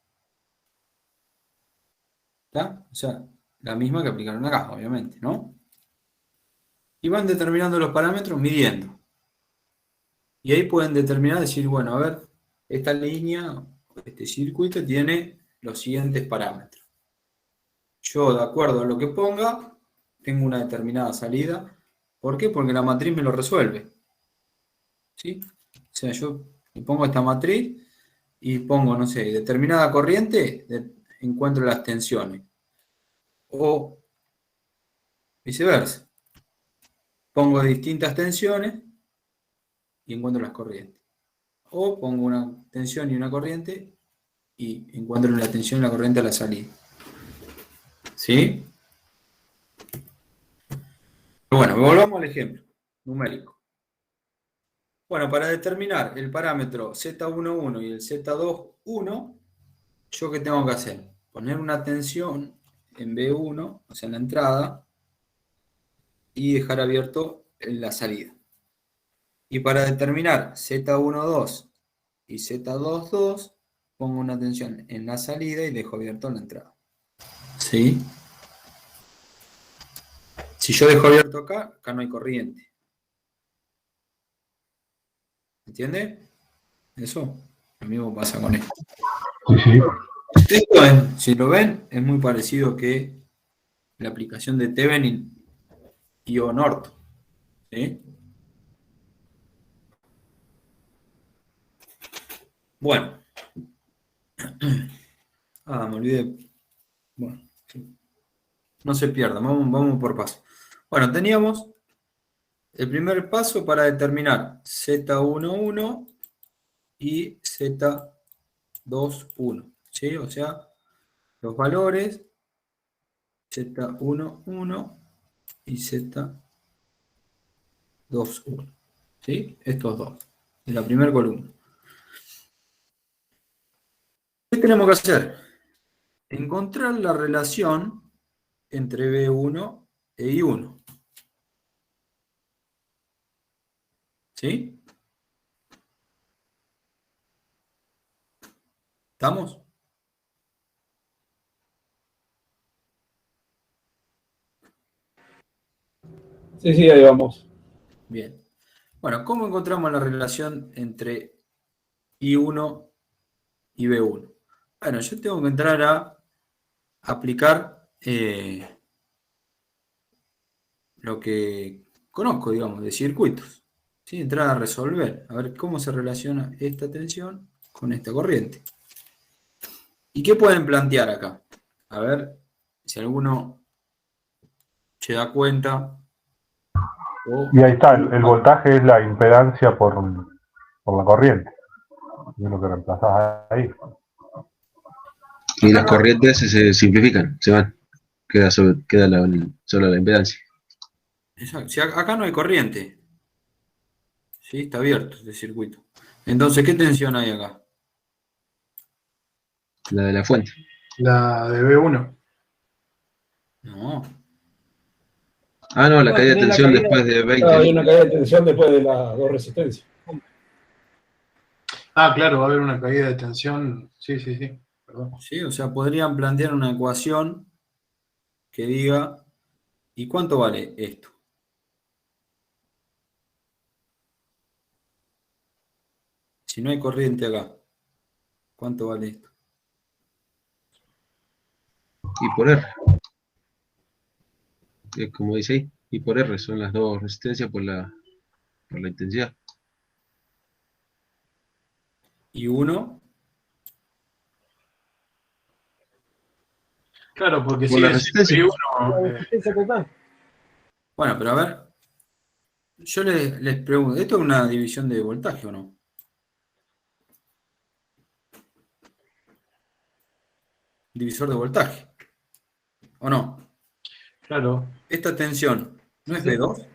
¿Está? O sea, la misma que aplicaron acá, obviamente, ¿no? Y van determinando los parámetros midiendo. Y ahí pueden determinar, decir, bueno, a ver, esta línea, este circuito tiene los siguientes parámetros. Yo, de acuerdo a lo que ponga, tengo una determinada salida. ¿Por qué? Porque la matriz me lo resuelve. ¿Sí? O sea, yo pongo esta matriz y pongo, no sé, determinada corriente, encuentro las tensiones. O viceversa. Pongo distintas tensiones y encuentro las corrientes. O pongo una tensión y una corriente y encuentro la tensión y la corriente a la salida. ¿Sí? Bueno, volvamos al ejemplo numérico. Bueno, para determinar el parámetro Z11 y el Z21, ¿yo qué tengo que hacer? Poner una tensión en B1, o sea, en la entrada, y dejar abierto en la salida. Y para determinar Z12 y Z22, pongo una tensión en la salida y dejo abierto en la entrada. ¿Sí? Si yo dejo abierto acá, acá no hay corriente. ¿Entiende? Eso, lo mismo pasa con esto. Sí. Esto es, si lo ven, es muy parecido que la aplicación de Thevenin y o Norton. ¿Sí? Bueno. Me olvidé. Bueno, sí. No se pierdan, vamos por paso. Bueno, teníamos el primer paso para determinar Z11 y Z21. ¿Sí? O sea, los valores Z11 y Z21. ¿Sí? Estos dos. De la primera columna. ¿Qué tenemos que hacer? Encontrar la relación entre B1 e I1. ¿Sí? ¿Estamos? Sí, sí, ahí vamos. Bien. Bueno, ¿cómo encontramos la relación entre I1 y B1? Bueno, yo tengo que entrar a aplicar lo que conozco, digamos, de circuitos. ¿Sí? Entrar a resolver, a ver cómo se relaciona esta tensión con esta corriente. ¿Y qué pueden plantear acá? A ver si alguno se da cuenta. Y ahí está, el voltaje es la impedancia por la corriente. Es lo que reemplazás ahí. Y las corrientes se simplifican, se van. Queda solo la impedancia. Exacto. Si acá no hay corriente. ¿Sí? Está abierto este circuito. Entonces, ¿qué tensión hay acá? La de la fuente. La de B1. No. No, la caída de tenés la tensión caída- después de Claro, hay 20. una caída de tensión después de las dos resistencias. Claro, va a haber una caída de tensión. Sí, perdón. ¿Sí? O sea, podrían plantear una ecuación que diga, ¿y cuánto vale esto? Si no hay corriente acá, ¿cuánto vale esto? Y por R. Es como dice ahí. Y por R son las dos resistencias por la intensidad. Y uno, Claro, porque Por la sigue resistencia. siendo La B1. resistencia total. bueno, pero a ver, yo les pregunto, ¿esto es una división de voltaje o no? Divisor de voltaje, ¿o no? Claro. Esta tensión, ¿no es Sí. B2?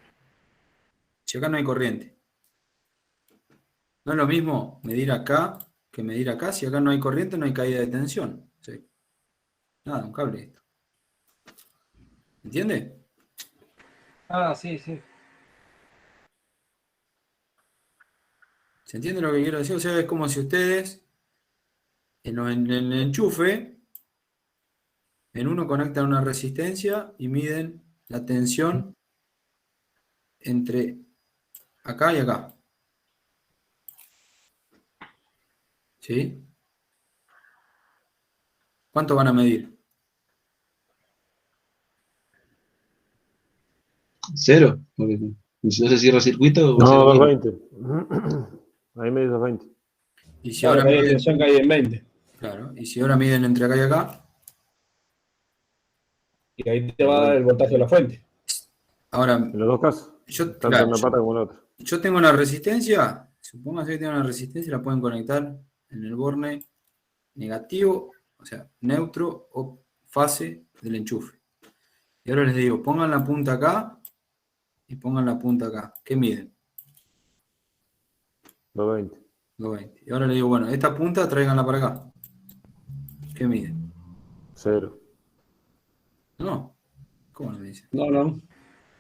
Si acá no hay corriente. No es lo mismo medir acá que medir acá. Si acá no hay corriente, no hay caída de tensión. Sí. Nada, un cable esto. ¿Entiende? Sí. ¿Se entiende lo que quiero decir? O sea, es como si ustedes en el enchufe, en uno conectan una resistencia y miden la tensión entre acá y acá. ¿Sí? ¿Cuánto van a medir? 0. Porque si no se cierra el circuito, va a ser No, lo mismo. 220. Ahí me dice 220. Y si Claro, ahora ahí la miden, tensión cae en 20. claro, y si ahora miden entre acá y acá, Y ahí te va a dar el voltaje de la fuente. ahora En los dos casos, yo, tanto claro, en una pata como en la otra. yo tengo una resistencia, supóngase que tengo una resistencia, la pueden conectar en el borne negativo, o sea, neutro o fase del enchufe. Y ahora les digo, pongan la punta acá y pongan la punta acá. ¿Qué miden? 220. 220. Y ahora les digo, bueno, esta punta tráiganla para acá. ¿Qué miden? 0. No. ¿Cómo no me dicen? No, no.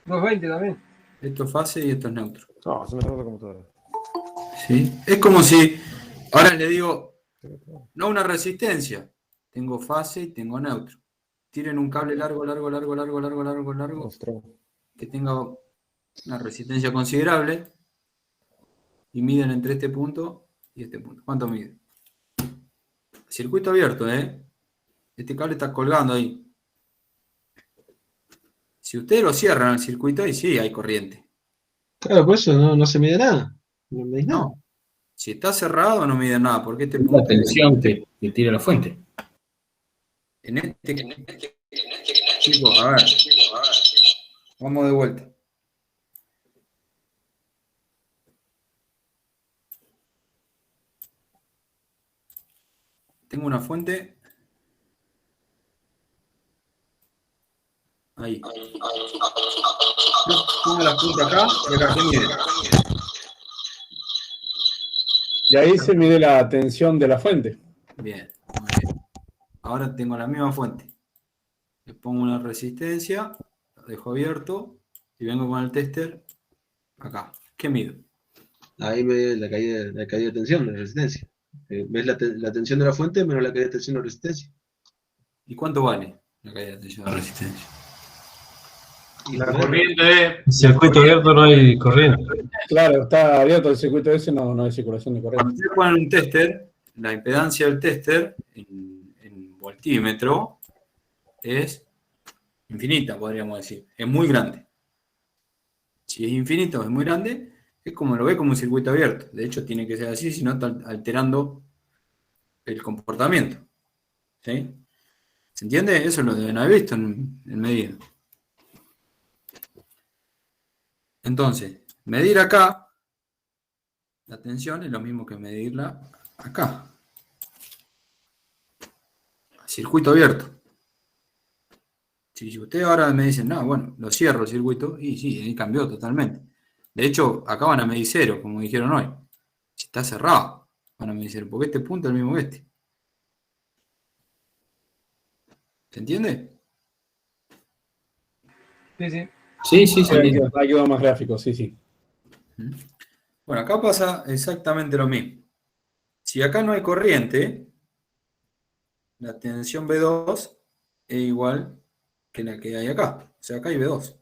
220 también. Esto es fase y esto es neutro. No, se me cerró la computadora. ¿Sí? Es como si, ahora le digo, no una resistencia. Tengo fase y tengo neutro. Tiren un cable largo, Ostras. que tenga una resistencia considerable y miden entre este punto y este punto. ¿Cuánto mide? Circuito abierto, ¿eh? Este cable está colgando ahí. Si ustedes lo cierran al circuito, ahí sí hay corriente. Claro, por eso no se mide nada. No medís nada. No. Si está cerrado, no mide nada, porque este La punto tensión que tira la fuente. en este. Chicos, a ver. Vamos de vuelta. Tengo una fuente. Ahí. Pongo la punta acá y acá, ¿qué mide? Y ahí se mide la tensión de la fuente. Bien, muy bien. Ahora tengo la misma fuente. Le pongo una resistencia, lo dejo abierto y vengo con el tester acá. ¿Qué mido? Ahí me la caída de tensión, la resistencia. ¿Ves la tensión de la fuente menos la caída de tensión de la resistencia? ¿Y cuánto vale la caída de tensión de la resistencia? Y La por ahí, corriente es. Circuito abierto no hay corriente. Claro, está abierto el circuito ese, no hay circulación de Cuando corriente. ustedes ponen un tester, la impedancia del tester en voltímetro es infinita, podríamos decir. Es muy grande. Si es infinito, es muy grande, es como lo ve como un circuito abierto. De hecho, tiene que ser así, si no está alterando el comportamiento. ¿Sí? ¿Se entiende? Eso lo deben haber visto en medida. Entonces, medir acá la tensión es lo mismo que medirla acá. Circuito abierto. Si ustedes ahora me dicen, no, bueno, lo cierro el circuito, y sí, ahí cambió totalmente. De hecho, acá van a medir 0, como dijeron hoy. Si está cerrado, van a medir 0, porque este punto es el mismo que este. ¿Se entiende? Sí, sí. Sí, sí, Ahí sí. quedó más gráfico, sí. Bueno, acá pasa exactamente lo mismo. Si acá no hay corriente, la tensión B2 es igual que la que hay acá. O sea, acá hay B2.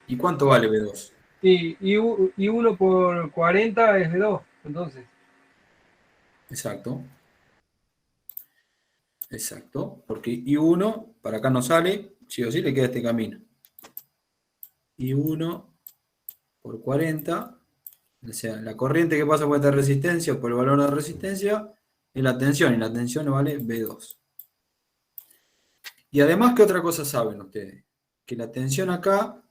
¿Y cuánto vale B2? Y 1 por 40 es de 2, entonces. Exacto. Exacto. Porque I1 para acá no sale, sí o sí le queda este camino. I1 por 40, o sea, la corriente que pasa por esta resistencia, por el valor de resistencia, es la tensión, y la tensión vale B2. Y además, ¿qué otra cosa saben ustedes? Que la tensión acá,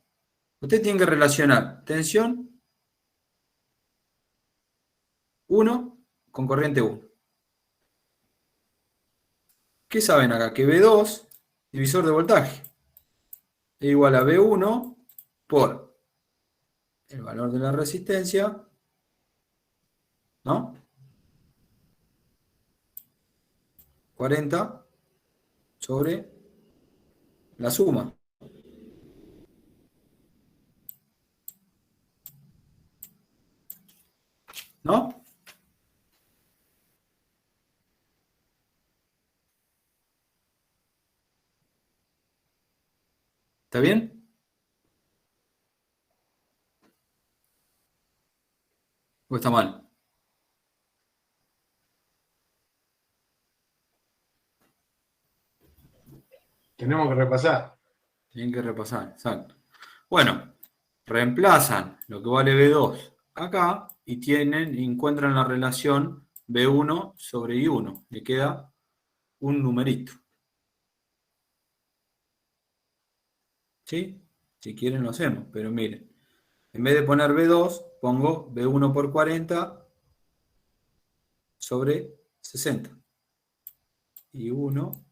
ustedes tienen que relacionar tensión 1 con corriente 1. ¿Qué saben acá? Que B2, divisor de voltaje, es igual a B1 por el valor de la resistencia, ¿no? 40 sobre la suma. ¿No? ¿Está bien? ¿O está mal? Tenemos que repasar. Tienen que repasar, exacto. Bueno, reemplazan lo que vale B2 acá y encuentran la relación B1 sobre I1. Le queda un numerito. ¿Sí? Si quieren lo hacemos, pero miren. En vez de poner B2, pongo B1 por 40 sobre 60. Y 1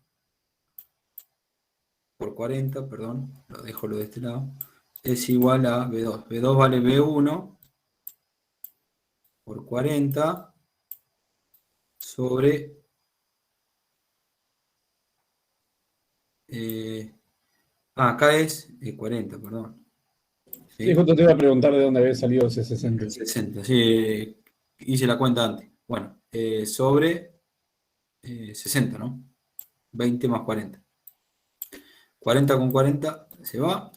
por 40, perdón, lo dejo lo de este lado, es igual a B2. B2 vale B1 por 40 sobre... acá es 40, perdón. Sí, justo te iba a preguntar de dónde había salido ese 60. 60, sí, hice la cuenta antes. Bueno, sobre 60, ¿no? 20 más 40. 40 con 40 se va.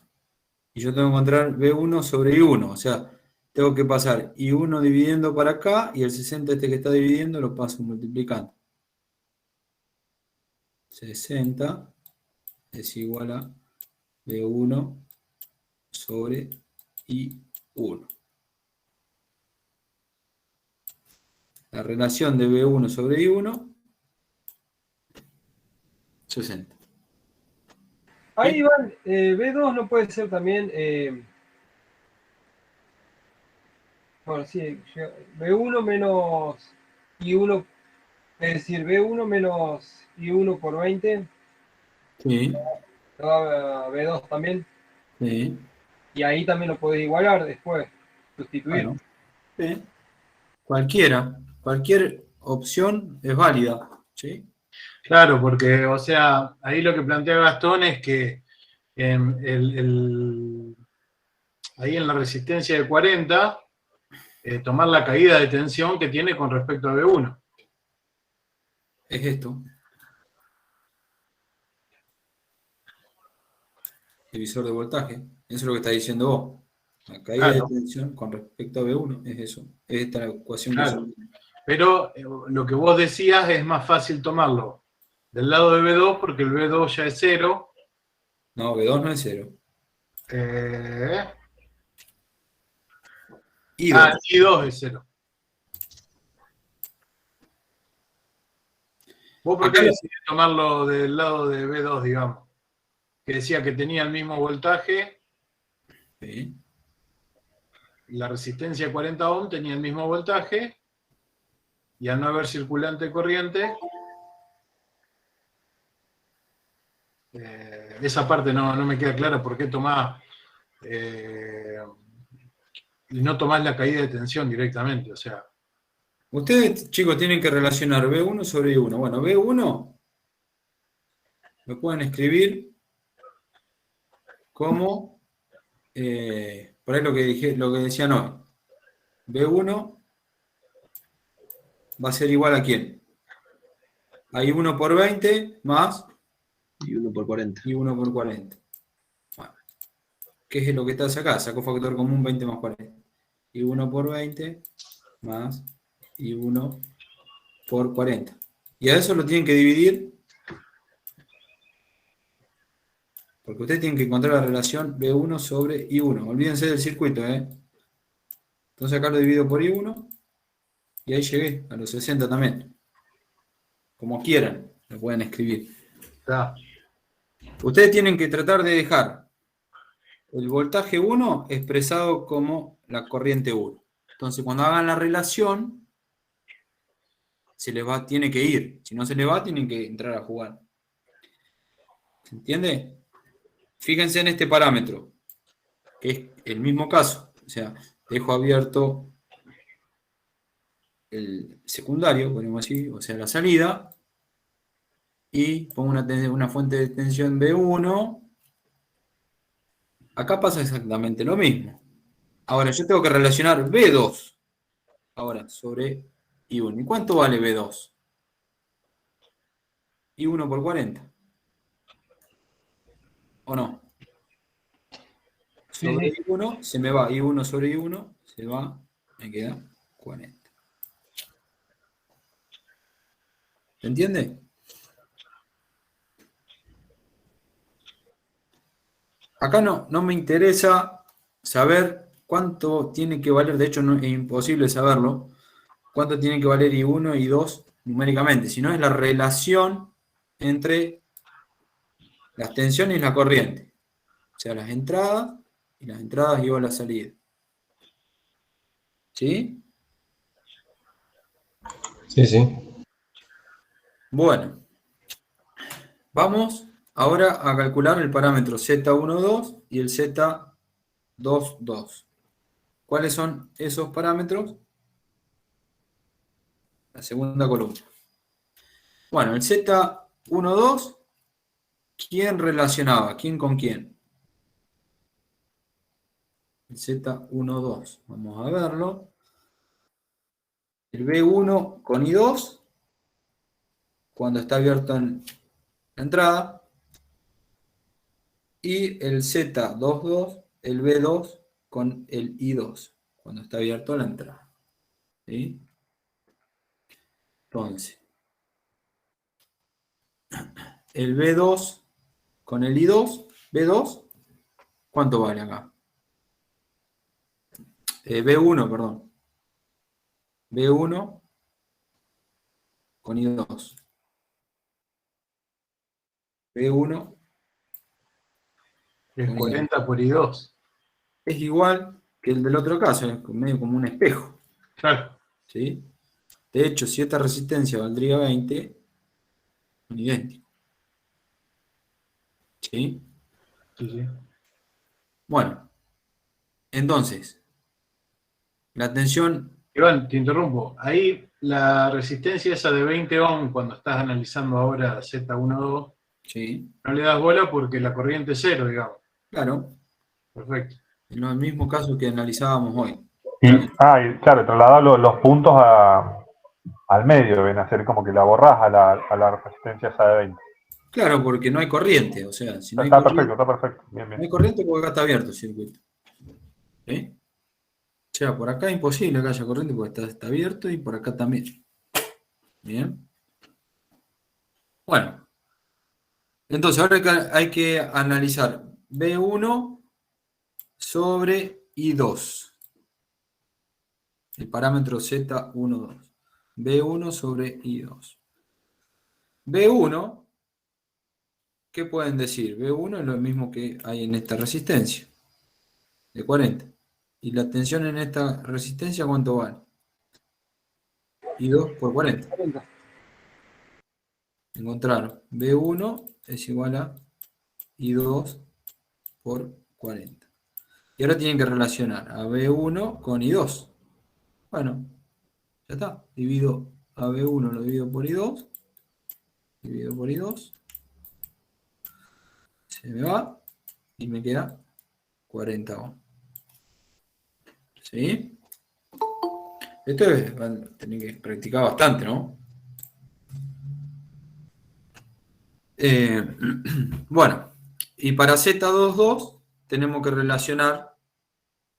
Y yo tengo que encontrar B1 sobre I1. O sea, tengo que pasar I1 dividiendo para acá y el 60 este que está dividiendo lo paso multiplicando. 60 es igual a B1 sobre I1. La relación de B1 sobre I1, 60. Ahí, Iván, B2 no puede ser también, bueno, sí, B1 menos I1, es decir, B1 menos I1 por 20, Sí, te da B2 también, sí. y ahí también lo podés igualar después, sustituir. Bueno, sí. Cualquier opción es válida, ¿sí? Claro, porque, o sea, ahí lo que plantea Gastón es que ahí en la resistencia de 40, tomar la caída de tensión que tiene con respecto a B1. Es esto. Divisor de voltaje. Eso es lo que está diciendo vos. La caída Claro. de tensión con respecto a B1 es eso. Es esta ecuación Claro. que yo... Pero lo que vos decías es más fácil tomarlo del lado de B2 porque el B2 ya es 0. No, B2 no es 0. I2. I2 es 0. ¿Vos por qué Acá decidís tomarlo del lado de B2, digamos? Que decía que tenía el mismo voltaje. Sí. Y la resistencia de 40 ohm tenía el mismo voltaje. Y al no haber circulante de corriente, esa parte no me queda clara por qué tomás y no tomás la caída de tensión directamente. O sea, Ustedes, chicos, tienen que relacionar B1 sobre I1. Bueno, B1 lo pueden escribir como, por ahí lo que decían hoy. B1 va a ser igual a ¿quién? A I1 por 20 más I1 por 40. I1 por 40. Bueno, ¿qué es lo que está acá? Sacó factor común 20 más 40. I1 por 20 más I1 por 40. Y a eso lo tienen que dividir, porque ustedes tienen que encontrar la relación B1 sobre I1. Olvídense del circuito, ¿eh? Entonces acá lo divido por I1 y ahí llegué a los 60 también. Como quieran, lo pueden escribir. está. Ustedes tienen que tratar de dejar el voltaje 1 expresado como la corriente 1. Entonces cuando hagan la relación, tiene que ir. Si no se les va, tienen que entrar a jugar. ¿Se entiende? Fíjense en este parámetro, que es el mismo caso. O sea, dejo abierto el secundario, ponemos así, o sea, la salida, y pongo una fuente de tensión B1. Acá pasa exactamente lo mismo. Ahora, yo tengo que relacionar B2. Ahora, sobre I1. ¿Y cuánto vale B2? I1 por 40. ¿O no? Sobre Sí. I1 se me va. I1 sobre I1 se va. Me queda 40. ¿Se entiende? Acá no me interesa saber cuánto tiene que valer, de hecho es imposible saberlo, cuánto tiene que valer I1 y I2 numéricamente, sino es la relación entre las tensiones y la corriente. O sea, las entradas y las entradas igual a la salida. ¿Sí? Sí, sí. Bueno, vamos ahora a calcular el parámetro Z12 y el Z22. ¿Cuáles son esos parámetros? La segunda columna. Bueno, el Z12, ¿quién relacionaba? ¿Quién con quién? El Z12, vamos a verlo. El B1 con I2, cuando está abierto en la entrada. Y el Z22, el B2 con el I2, cuando está abierto la entrada. ¿Sí? Entonces, el B2 con el I2, B2, ¿cuánto vale acá? B1, perdón. B1 con I2. B1 Es con I2. 40 por I2. Es igual que el del otro caso, es medio como un espejo. Claro. ¿Sí? De hecho, si esta resistencia valdría 20, son idénticos. ¿Sí? Sí. Bueno, entonces, la tensión... Iván, te interrumpo. Ahí la resistencia esa de 20 ohm, cuando estás analizando ahora Z12, Sí, no le das bola porque la corriente es cero, digamos. claro, Perfecto. en el mismo caso que analizábamos hoy. Y claro, trasladar los puntos al medio, ven a ser como que la borrás a la resistencia esa de 20. Claro, porque no hay corriente, o sea, si no hay Está corriente, perfecto, está perfecto. Bien, no bien. hay corriente porque acá está abierto el circuito. ¿Sí? O sea, por acá es imposible que haya corriente porque está abierto y por acá también. Bien. Bueno, entonces ahora hay que analizar B1 sobre I2. El parámetro Z12. B1 sobre I2. B1, ¿qué pueden decir? B1 es lo mismo que hay en esta resistencia, de 40. ¿Y la tensión en esta resistencia cuánto vale? I2 por 40. Encontraron. B1 es igual a I2 por 40. Y ahora tienen que relacionar a B1 con I2. Bueno, ya está. Divido a B1, lo divido por I2. Divido por I2. Se me va. Y me queda 40 ohm. ¿Sí? Esto van a tener que practicar bastante, ¿no? Bueno, y para Z22 tenemos que relacionar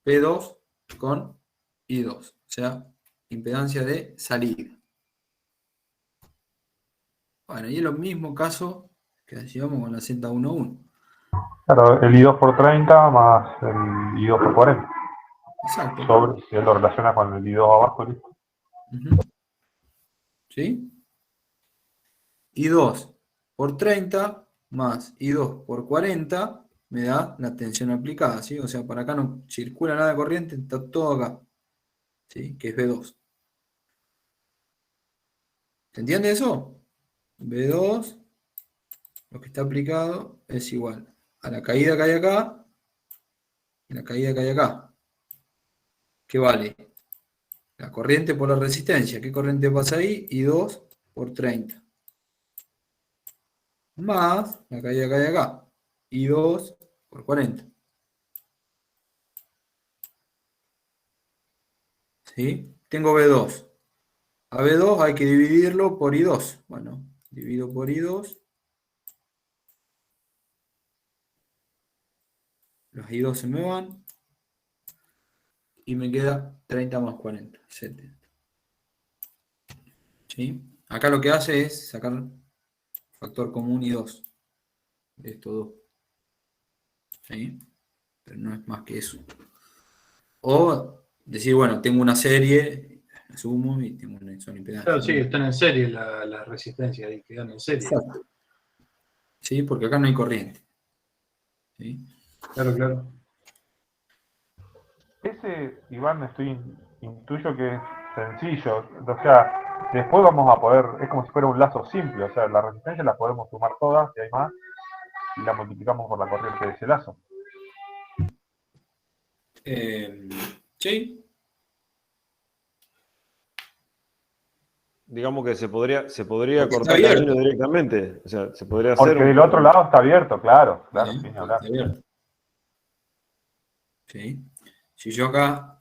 P2 con I2, o sea, impedancia de salida. Bueno, y es lo mismo caso que hacíamos con la Z11. Claro, el I2 por 30 más el I2 por 40. Exacto. Sobre, si él lo relaciona con el I2 abajo, listo. ¿Sí? I2 por 30 más I2 por 40 me da la tensión aplicada, ¿sí? O sea, para acá no circula nada de corriente, está todo acá, ¿sí? Que es B2. ¿Se entiende eso? B2, lo que está aplicado es igual a la caída que hay acá y la caída que hay acá. ¿Qué vale? La corriente por la resistencia. ¿Qué corriente pasa ahí? I2 por 30. Más la caída que hay acá. I2 por 40. ¿Sí? tengo B2. A B2 hay que dividirlo por I2. Bueno, divido por I2. Los I2 se me van. Y me queda 30 más 40, 70. ¿Sí? Acá lo que hace es sacar factor común I2. De estos dos. ¿Sí? Pero no es más que eso. O decir, bueno, tengo una serie, la sumo y tengo una sola impedancia. Claro, sí, están en serie la resistencia ahí, quedan en serie. Exacto. Sí, porque acá no hay corriente. ¿Sí? Claro, claro. Ese, Iván, intuyo que es sencillo. O sea, después vamos a poder, es como si fuera un lazo simple. O sea, la resistencia la podemos sumar todas, si hay más, y la multiplicamos por la corriente de ese lazo. Sí. Digamos que se podría Porque cortar está el abierto. camino directamente. O sea, se podría Porque hacer del otro lado está abierto, claro, Sí, sin hablar. está abierto. ¿Sí? Si yo acá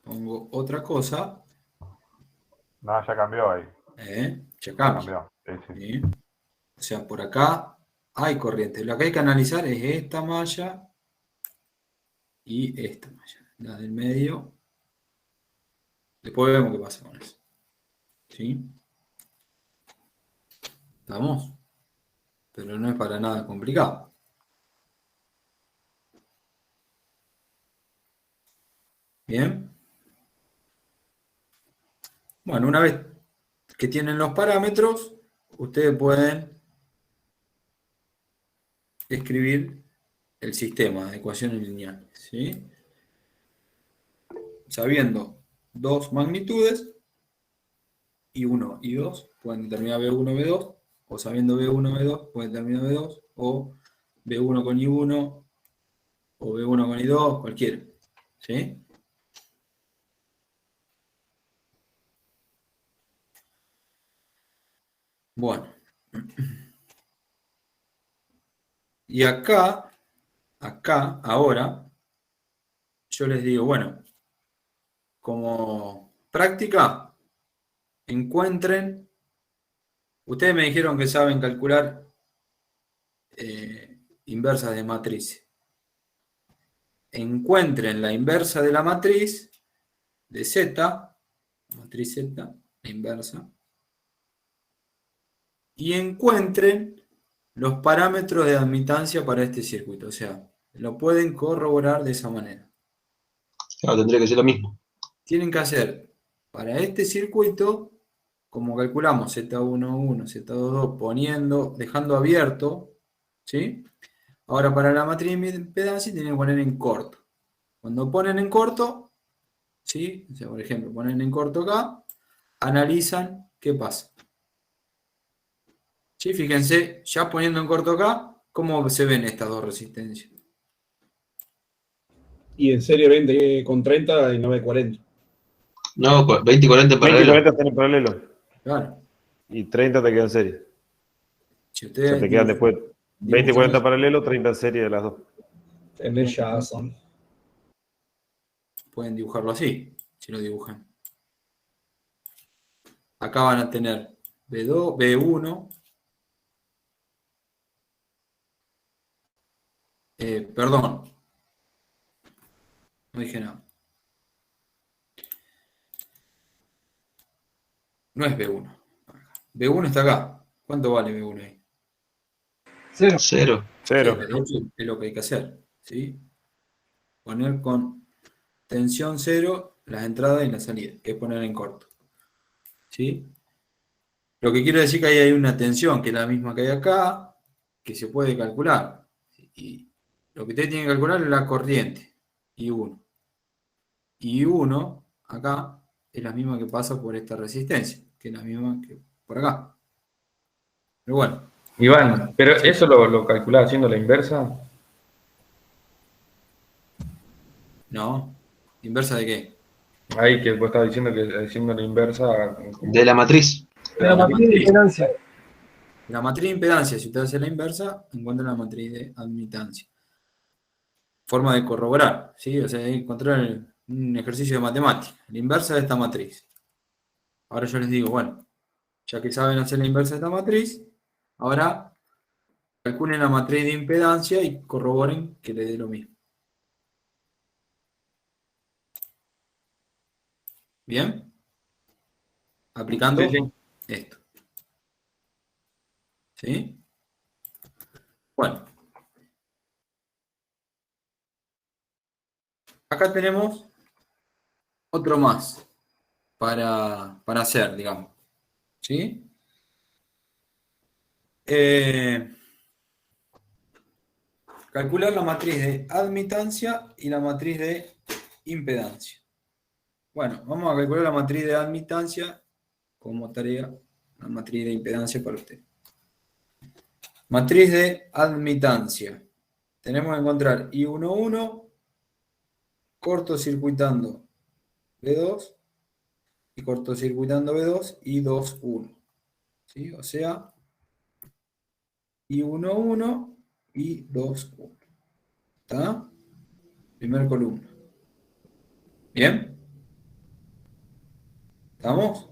pongo otra cosa, No, ya cambió ahí. ya cambia. Sí, sí. ¿Sí? O sea, por acá hay corriente. Lo que hay que analizar es esta malla y esta malla. La del medio. Después vemos qué pasa con eso. ¿Sí? ¿Estamos? Pero no es para nada complicado. Bien. Bueno, una vez que tienen los parámetros, ustedes pueden escribir el sistema de ecuaciones lineales. ¿Sí? Sabiendo dos magnitudes, I1 y 2, pueden determinar B1, B2, o sabiendo B1, B2, pueden determinar B2, o B1 con I1, o B1 con I2, cualquiera. ¿Sí? Bueno. Y acá, ahora, yo les digo, bueno, como práctica, encuentren, ustedes me dijeron que saben calcular inversas de matriz. Encuentren la inversa de la matriz de Z, matriz Z, la inversa, y encuentren los parámetros de admitancia para este circuito. O sea, lo pueden corroborar de esa manera. Claro, tendría que ser lo mismo. Tienen que hacer para este circuito, como calculamos Z11, Z22, dejando abierto, ¿sí? Ahora para la matriz de impedancia tienen que poner en corto. Cuando ponen en corto, ¿sí? O sea, por ejemplo, ponen en corto acá, analizan qué pasa. ¿Sí? Fíjense, ya poniendo en corto acá, cómo se ven estas dos resistencias. Y en serie 20 con 30 y 940. No, 20 y 40 en 20 y paralelo. 40 están en paralelo. Claro. Y 30 te quedan en serie. Si O ustedes sea, te quedan después 20 y 40 dibujan- paralelo, 30 en serie de las dos. Tenés ya son. pueden dibujarlo así, si lo dibujan. Acá van a tener B2, B1, perdón, no dije nada. No es B1. B1 está acá. ¿Cuánto vale B1 ahí? 0. Cero. Cero. De hecho, es lo que hay que hacer, ¿sí? Poner con tensión 0 las entradas y las salidas, que es poner en corto. ¿Sí? Lo que quiero decir que ahí hay una tensión, que es la misma que hay acá, que se puede calcular. Y lo que ustedes tienen que calcular es la corriente, I1. I1, acá, es la misma que pasa por esta resistencia, que es la misma que por acá. Pero bueno. Iván, pero Sí. eso lo calculás haciendo la inversa. No. ¿Inversa de qué? Ahí que vos estabas diciendo que haciendo la inversa. De la matriz. La matriz de impedancia. La matriz de impedancia, si usted hace la inversa, encuentra la matriz de admitancia. forma de corroborar, ¿sí? O sea, encontrar un ejercicio de matemática, la inversa de esta matriz. Ahora yo les digo, bueno, ya que saben hacer la inversa de esta matriz, ahora calculen la matriz de impedancia y corroboren que le dé lo mismo. ¿Bien? Aplicando Sí, sí. esto. ¿Sí? Bueno. Acá tenemos otro más para hacer, digamos. ¿Sí? Calcular la matriz de admitancia y la matriz de impedancia. Bueno, vamos a calcular la matriz de admitancia como tarea, la matriz de impedancia para usted. Matriz de admitancia. Tenemos que encontrar I11 cortocircuitando B2 y cortocircuitando B2 y 2,1. ¿Sí? O sea, I11 y 2,1. ¿Está? Primer columna. ¿Bien? ¿Estamos?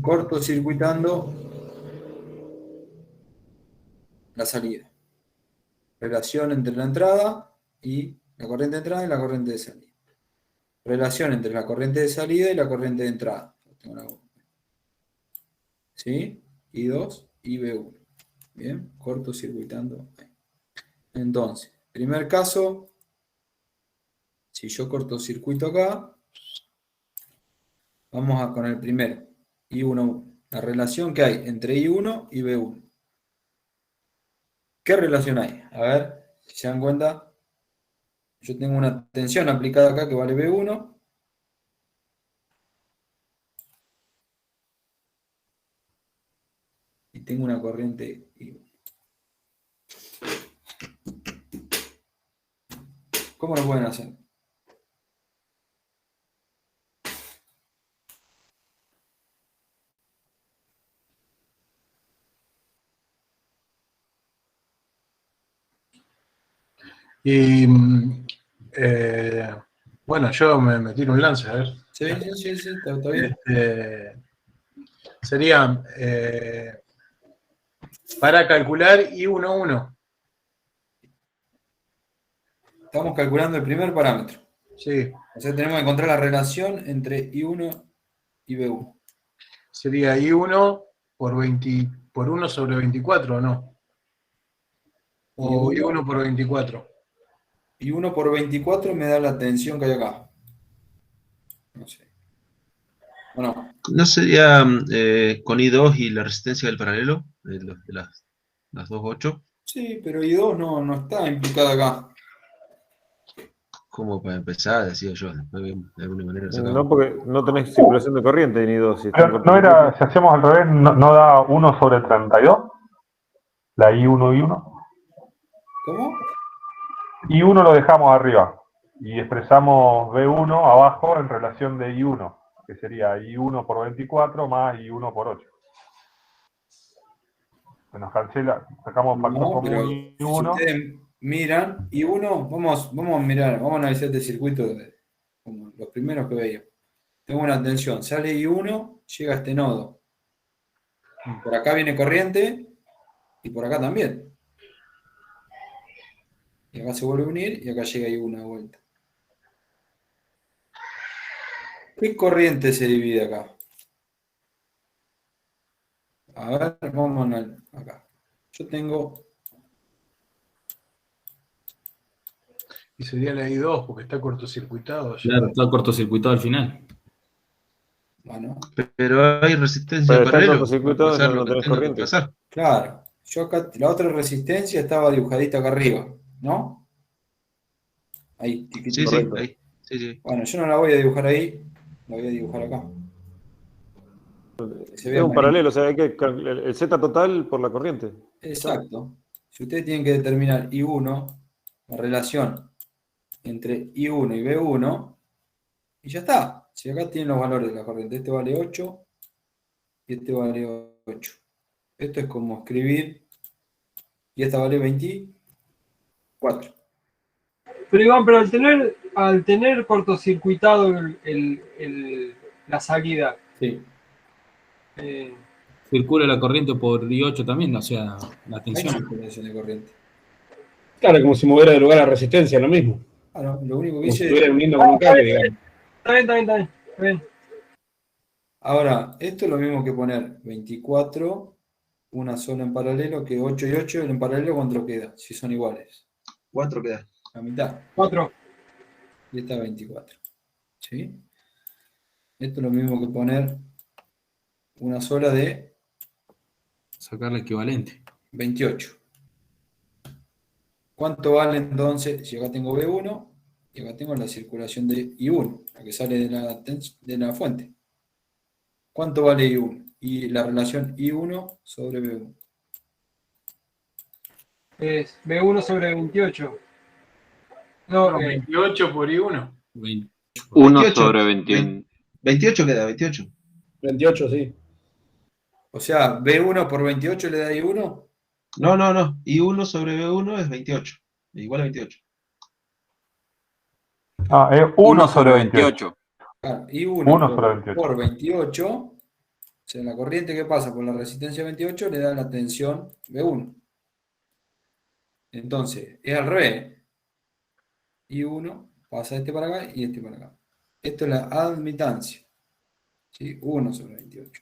Cortocircuitando la salida. Relación entre la entrada y la corriente de entrada y la corriente de salida. Relación entre la corriente de salida y la corriente de entrada. ¿Sí? I2 y B1. Bien, cortocircuitando. Entonces, primer caso, si yo cortocircuito acá, vamos con el primero, I1, la relación que hay entre I1 y B1. ¿Qué relación hay? A ver, si se dan cuenta, yo tengo una tensión aplicada acá que vale B1. Y tengo una corriente I1. ¿Cómo lo pueden hacer? Y bueno, yo me tiro un lance, a ver. Sí, está bien. Sería para calcular I11. Estamos calculando el primer parámetro. Sí. O sea, tenemos que encontrar la relación entre I1 y B1. Sería I1 por 1 sobre 24, ¿o no? O I1 por 24. I1 por 24 me da la tensión que hay acá. No sé. ¿O no? ¿No sería con I2 y la resistencia del paralelo? De las 2,8. Sí, pero I2 no está implicada acá. Como para empezar, decía yo. De alguna manera sacamos. No, porque no tenés circulación de corriente ni dos. Si Pero no era, si hacemos al revés, no da 1 sobre 32, la I1 y 1. ¿Cómo? I1 lo dejamos arriba y expresamos B1 abajo en relación de I1, que sería I1 por 24 más I1 por 8. Se nos cancela, sacamos factor No, común pero I1. si ustedes miran, I1, vamos a mirar, vamos a analizar este circuito como los primeros que veía. Tengo una tensión, sale I1, llega a este nodo. Por acá viene corriente y por acá también. Y acá se vuelve a unir y acá llega I1 de vuelta. ¿Qué corriente se divide acá? A ver, vamos acá. Yo tengo... Y sería la I2 porque está cortocircuitado. Claro, está cortocircuitado al final. Bueno. Pero hay resistencia Pero en está paralelo. cortocircuitado, Pasar no lo que tenés tenga que corriente. pasar. Claro. Yo acá, la otra resistencia estaba dibujadita acá arriba, ¿no? Ahí, Sí, correcto. ahí. Sí. Bueno, yo no la voy a dibujar ahí, la voy a dibujar acá. Es un paralelo, o sea, hay que el Z total por la corriente. Exacto. Si ustedes tienen que determinar I1, la relación entre I1 y B1, y ya está. Si acá tienen los valores de la corriente, este vale 8 y este vale 8. Esto es como escribir, y esta vale 24. Pero Iván, pero al tener cortocircuitado la salida, Sí. Circula la corriente por I8 también, o sea, la Hay tensión. circulación de corriente. Claro, como si moviera de lugar a resistencia, lo mismo. Claro, lo único que Como si hice. estuviera uniendo con un cable, digamos. Está bien. Ahora, esto es lo mismo que poner 24, una sola en paralelo, que 8 y 8 en paralelo, ¿cuánto queda? Si son iguales. 4 queda. La mitad. 4. Y esta 24. ¿Sí? Esto es lo mismo que poner una sola de Sacar la equivalente. 28. ¿Cuánto vale entonces? Si acá tengo B1 y acá tengo la circulación de I1, la que sale de la fuente. ¿Cuánto vale I1? Y la relación I1 sobre B1. Es B1 sobre 28. No, No, 28 por I1. 1 28. sobre 21. 28 queda, 28. 28, sí. O sea, B1 por 28 le da I1. No. I1 sobre B1 es 28. Igual a 28. Ah, es 1 sobre 28. Claro, I1 1 sobre 28. por 28, o sea, la corriente que pasa por la resistencia 28 le da la tensión B1. Entonces, es al revés. I1 pasa este para acá y este para acá. Esto es la admitancia. ¿Sí? 1 sobre 28.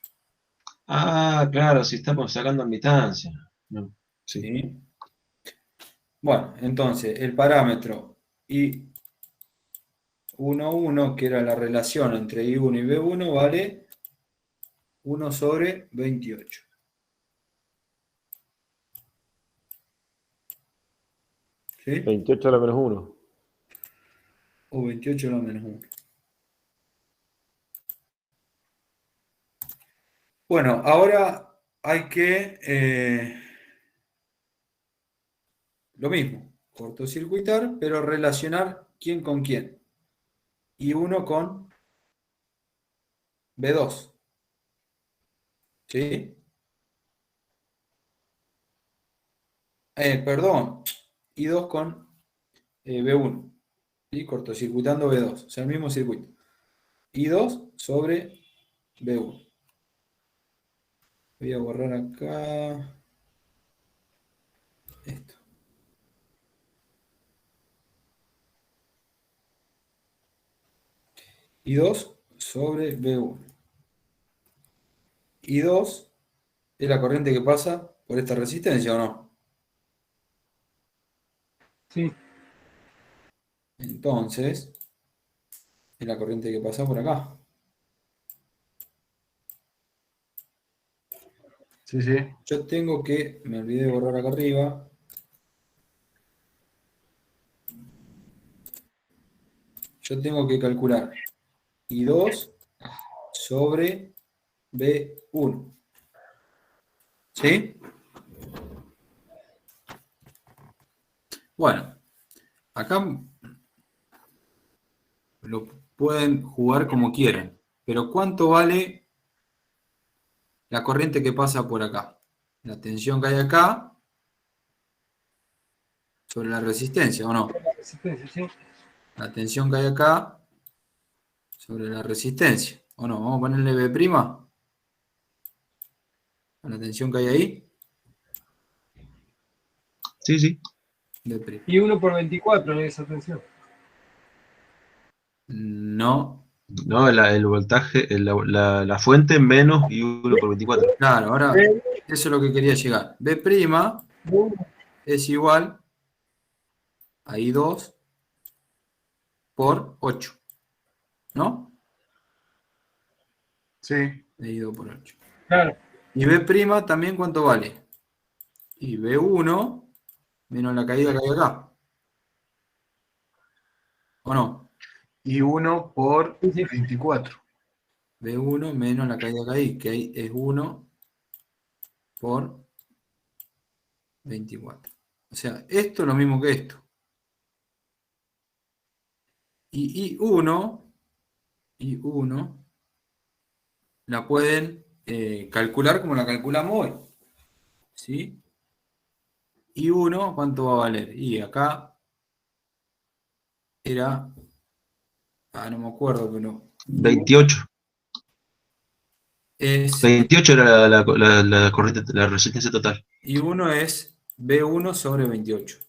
Ah, claro, si estamos sacando admitancia. No, sí. ¿Sí? Bueno, entonces, el parámetro I11, que era la relación entre I1 y B1, vale 1 sobre 28. ¿Sí? 28 a la menos 1. O 28 a la menos 1. Bueno, ahora hay que lo mismo, cortocircuitar, pero relacionar quién con quién. I1 con B2. ¿Sí? Perdón, I2 con B1. ¿Sí? Cortocircuitando B2, o sea, el mismo circuito. I2 sobre B1. Voy a borrar acá esto. I2 sobre B1. I2 es la corriente que pasa por esta resistencia, ¿o no? Sí. Entonces, es la corriente que pasa por acá. Sí. Yo tengo que, me olvidé de borrar acá arriba. Yo tengo que calcular I2 sobre B1. ¿Sí? Bueno, acá lo pueden jugar como quieran, pero ¿cuánto vale la corriente que pasa por acá? La tensión que hay acá sobre la resistencia, ¿o no? Resistencia, sí. La tensión que hay acá sobre la resistencia, ¿o no? Vamos a ponerle B' a la tensión que hay ahí. Sí. B'. Y 1 por 24 en esa tensión. No. No, el voltaje, la fuente menos I1 por 24. Claro, ahora eso es lo que quería llegar. B' es igual a I2 por 8. ¿No? Sí. I2 por 8. Claro. ¿Y B' también cuánto vale? Y B1 menos la caída que hay acá. ¿O no? I1 por 24. B1 menos la caída que hay, que ahí es 1 por 24. O sea, esto es lo mismo que esto. Y I1 la pueden calcular como la calculamos hoy. ¿Sí? I1, ¿cuánto va a valer? Y acá era, no me acuerdo, pero 28. es, 28 era la corriente, la resistencia total. I1 es B1 sobre 28.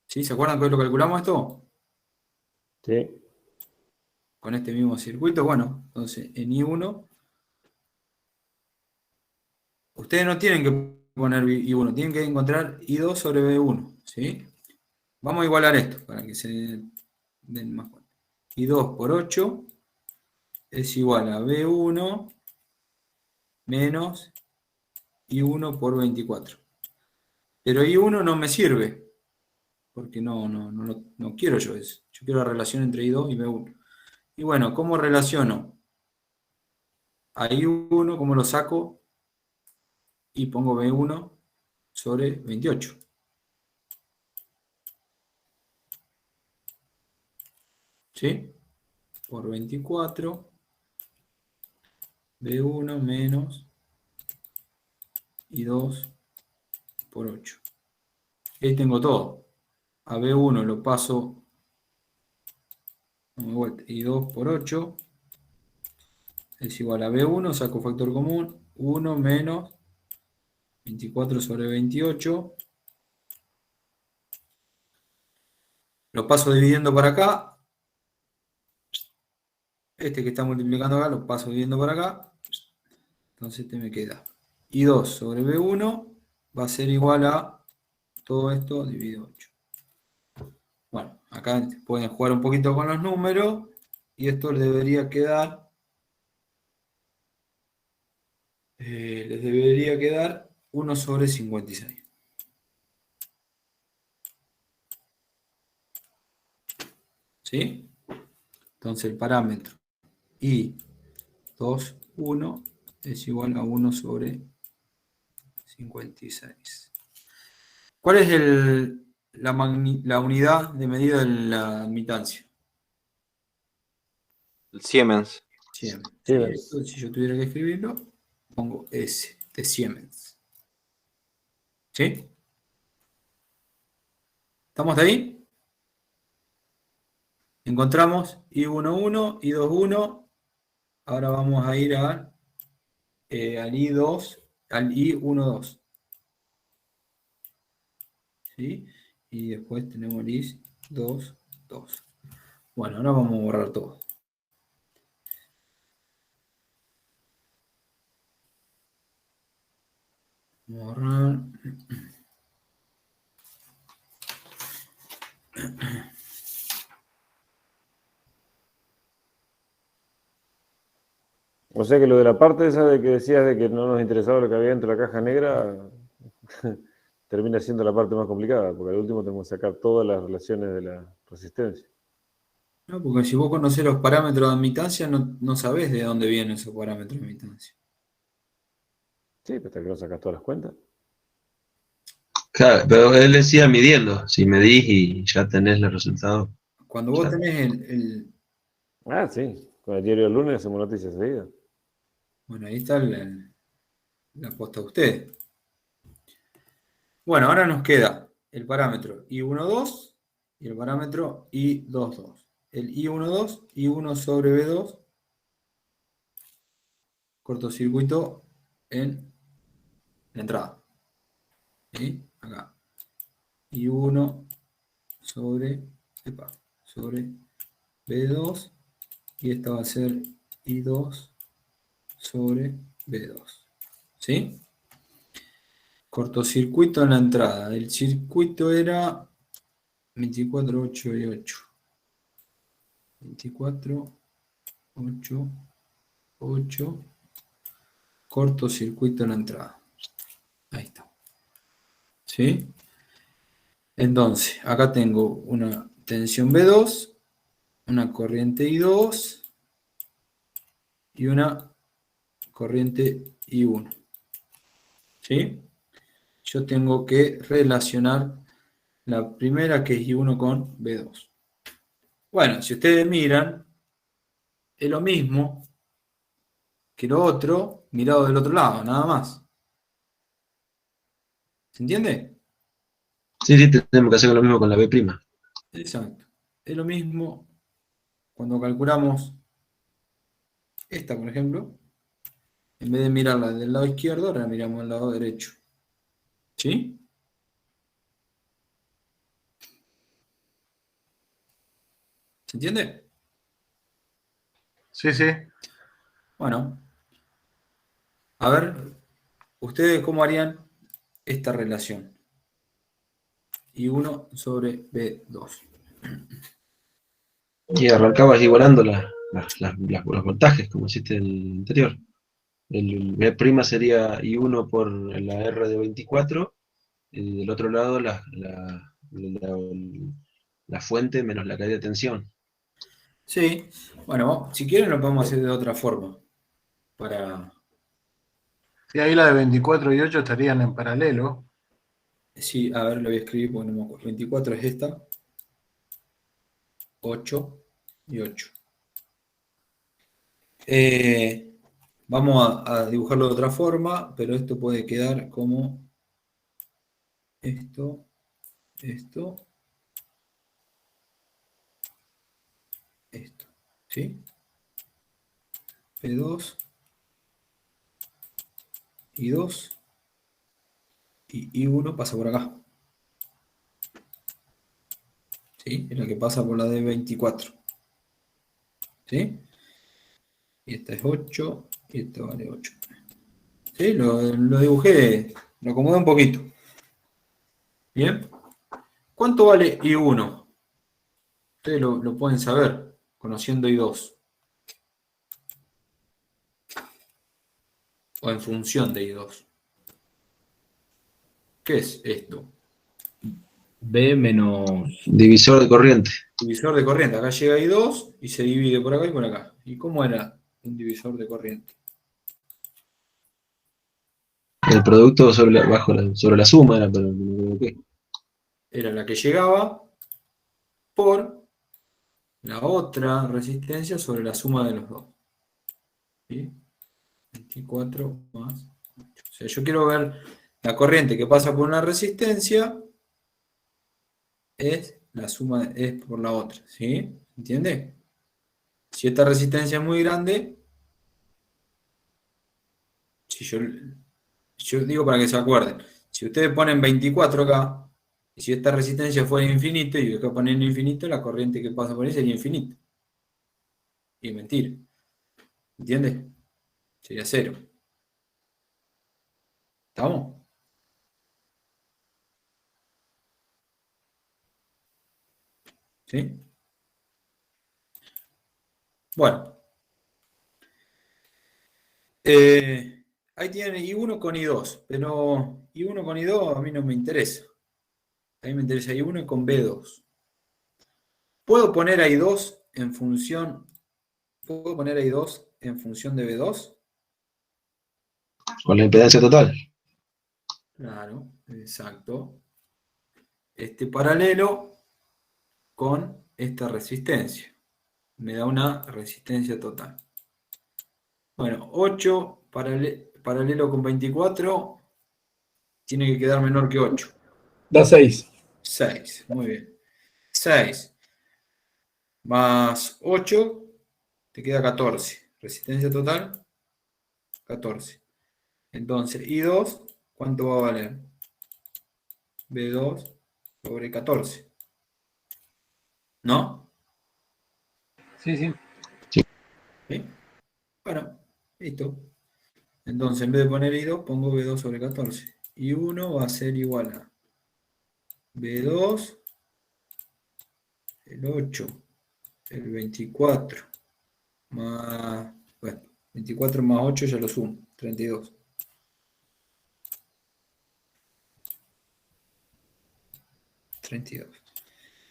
¿Sí? ¿Se acuerdan cómo lo calculamos esto? Sí. Con este mismo circuito. Bueno, entonces en I1, ustedes no tienen que poner I1, tienen que encontrar I2 sobre B1. ¿Sí? Vamos a igualar esto para que se den más cuenta. I2 por 8 es igual a B1 menos I1 por 24. Pero I1 no me sirve, porque no quiero yo eso. Yo quiero la relación entre I2 y B1. Y bueno, ¿cómo relaciono a I1? ¿Cómo lo saco? Y pongo B1 sobre 28. ¿Sí? Por 24. B1 menos I2 por 8. Ahí tengo todo. A B1 lo paso de vuelta. I2 por 8 es igual a B1, saco factor común, 1 menos 24 sobre 28. Lo paso dividiendo para acá. Este que está multiplicando acá lo paso dividiendo para acá. Entonces este me queda I2 sobre B1 va a ser igual a todo esto dividido 8. Bueno, acá pueden jugar un poquito con los números y esto les debería quedar 1 sobre 56. ¿Sí? Entonces el parámetro I2, 1 es igual a 1 sobre 56. ¿Cuál es la unidad de medida de la admitancia? Siemens. Siemens. Siemens. Si yo tuviera que escribirlo, pongo S de Siemens. ¿Sí? ¿Estamos de ahí? Encontramos I11, I21. Ahora vamos a ir al I2, al I12. ¿Sí? Y después tenemos el I2, 2. Bueno, ahora vamos a borrar todo. Borrar. O sea que lo de la parte esa de que decías de que no nos interesaba lo que había dentro de la caja negra, termina siendo la parte más complicada, porque al último tenemos que sacar todas las relaciones de la resistencia. No, porque si vos conocés los parámetros de admitancia, no sabés de dónde vienen esos parámetros de admitancia. Sí, pero hasta que no sacas todas las cuentas. Claro, pero él decía midiendo. Si medís y ya tenés el resultado. Cuando vos Ya. tenés Ah, sí. Con el diario del lunes hacemos noticias seguidas. Bueno, ahí está la aposta de usted. Bueno, ahora nos queda el parámetro I12 y el parámetro I22. El I12, I1 sobre B2, cortocircuito en la entrada. ¿Sí? Acá. I1 sobre B2 y esta va a ser I2 sobre B2. ¿Sí? Cortocircuito en la entrada. El circuito era 24, 8 y 8. 24, 8, 8. Cortocircuito en la entrada. Ahí está. ¿Sí? Entonces, acá tengo una tensión B2, una corriente I2 y una corriente I1. ¿Sí? Yo tengo que relacionar la primera, que es I1, con B2. Bueno, si ustedes miran, es lo mismo que lo otro, mirado del otro lado, nada más. ¿Se entiende? Sí, tenemos que hacer lo mismo con la B'. Exacto. Es lo mismo cuando calculamos esta, por ejemplo. En vez de mirarla del lado izquierdo, ahora la miramos del lado derecho. ¿Sí? ¿Se entiende? Sí, sí. Bueno, a ver, ¿ustedes cómo harían esta relación? I1 sobre B2. Y arrancabas igualando los voltajes, como hiciste en el anterior. El B' sería I1 por la R de 24, y del otro lado la fuente menos la caída de tensión. Sí, bueno, si quieren lo podemos hacer de otra forma. Para, Sí, ahí la de 24 y 8 estarían en paralelo. sí, a ver, lo voy a escribir porque no me acuerdo. 24 es esta. 8 y 8. Vamos a dibujarlo de otra forma, pero esto puede quedar como esto, esto, esto. ¿Sí? P2 y 2 y I1 pasa por acá. ¿Sí? Es la que pasa por la de 24. ¿Sí? Y esta es 8 y esta vale 8. ¿Sí? Lo dibujé, lo acomodé un poquito. ¿Bien? ¿Cuánto vale I1? Ustedes lo pueden saber conociendo I2. O en función de I2. ¿Qué es esto? B menos... Divisor de corriente. Divisor de corriente. Acá llega I2 y se divide por acá y por acá. ¿Y cómo era un divisor de corriente? El producto sobre sobre la suma era, pero ¿qué? Era la que llegaba por la otra resistencia sobre la suma de los dos. ¿Sí? 24 más 8. O sea, yo quiero ver la corriente que pasa por una resistencia es la suma, es por la otra. ¿Sí? ¿Entiende? Si esta resistencia es muy grande, si yo digo para que se acuerden, si ustedes ponen 24 acá, y si esta resistencia fuera infinita, y acá ponen infinito, la corriente que pasa por ahí sería infinita. Y es mentira. ¿Entiendes? Sería cero. ¿Estamos? ¿Sí? Bueno. Ahí tienen I1 con I2, pero I1 con I2 a mí no me interesa. A mí me interesa I1 con B2. ¿Puedo poner a I2 en función? ¿Puedo poner a I2 en función de B2? Con la impedancia total. Claro, exacto. Este paralelo con esta resistencia. Me da una resistencia total. Bueno, 8 paralelo con 24 tiene que quedar menor que 8. Da 6. 6, muy bien. 6 más 8 te queda 14. Resistencia total, 14. Entonces, I2, ¿cuánto va a valer? B2 sobre 14. ¿No? Sí, sí. ¿Sí? Bueno, listo. Entonces, en vez de poner I2, pongo B2 sobre 14. Y 1 va a ser igual a B2, el 8, el 24, más, bueno, 24 más 8 ya lo sumo, 32.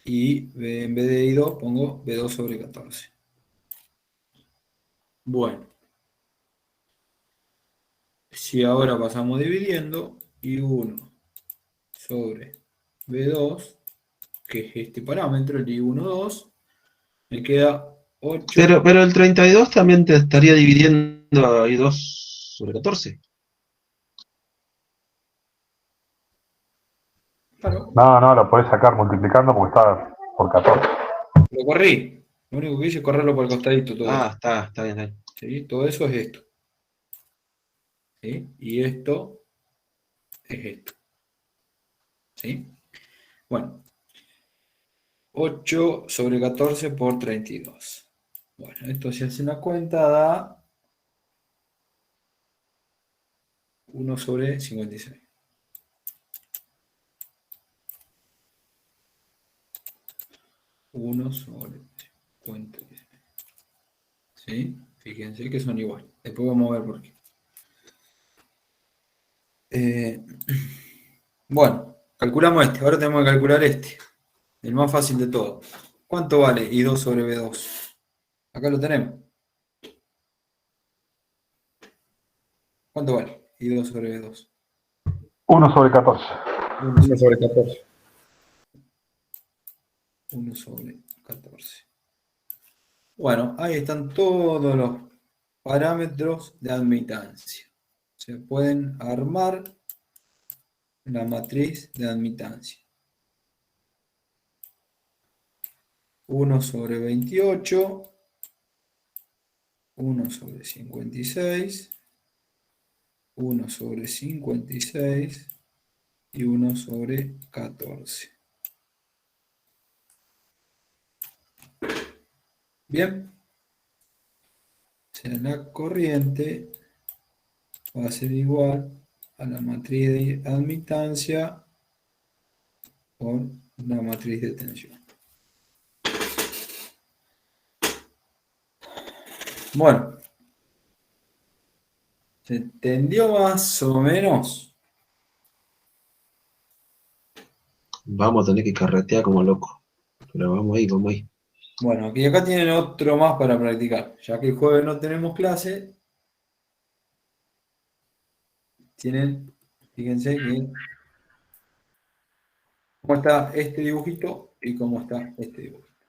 Y en vez de I2 pongo B2 sobre 14. Bueno. Si ahora pasamos dividiendo, I1 sobre B2, que es este parámetro, el I1, 2, me queda 8. Pero el 32 también te estaría dividiendo a I2 sobre 14. Claro. No, lo podés sacar multiplicando porque por 14. Lo corrí. Lo único que hice es correrlo por el costadito todo. Está bien, está bien. ¿Sí? Todo eso es esto. ¿Sí? Y esto es esto. ¿Sí? Bueno. 8 sobre 14 por 32. Bueno, esto si hace una cuenta da 1 sobre 56. Uno sobre 56. ¿Sí? Fíjense que son iguales. Después vamos a ver por qué. Bueno, calculamos este. Ahora tenemos que calcular este. El más fácil de todo. ¿Cuánto vale I2 sobre B2? Acá lo tenemos. ¿Cuánto vale I2 sobre B2? 1 sobre 14. 1 sobre 14. 1 sobre 14. Bueno, ahí están todos los parámetros de admitancia. Se pueden armar la matriz de admitancia. 1 sobre 28, 1 sobre 56, 1 sobre 56 y 1 sobre 14. Bien. O sea, la corriente va a ser igual a la matriz de admitancia por la matriz de tensión. Bueno, ¿se entendió más o menos? Vamos a tener que carretear como loco. Pero vamos ahí, vamos ahí. Bueno, aquí acá tienen otro más para practicar. Ya que el jueves no tenemos clase, tienen, fíjense que cómo está este dibujito y cómo está este dibujito.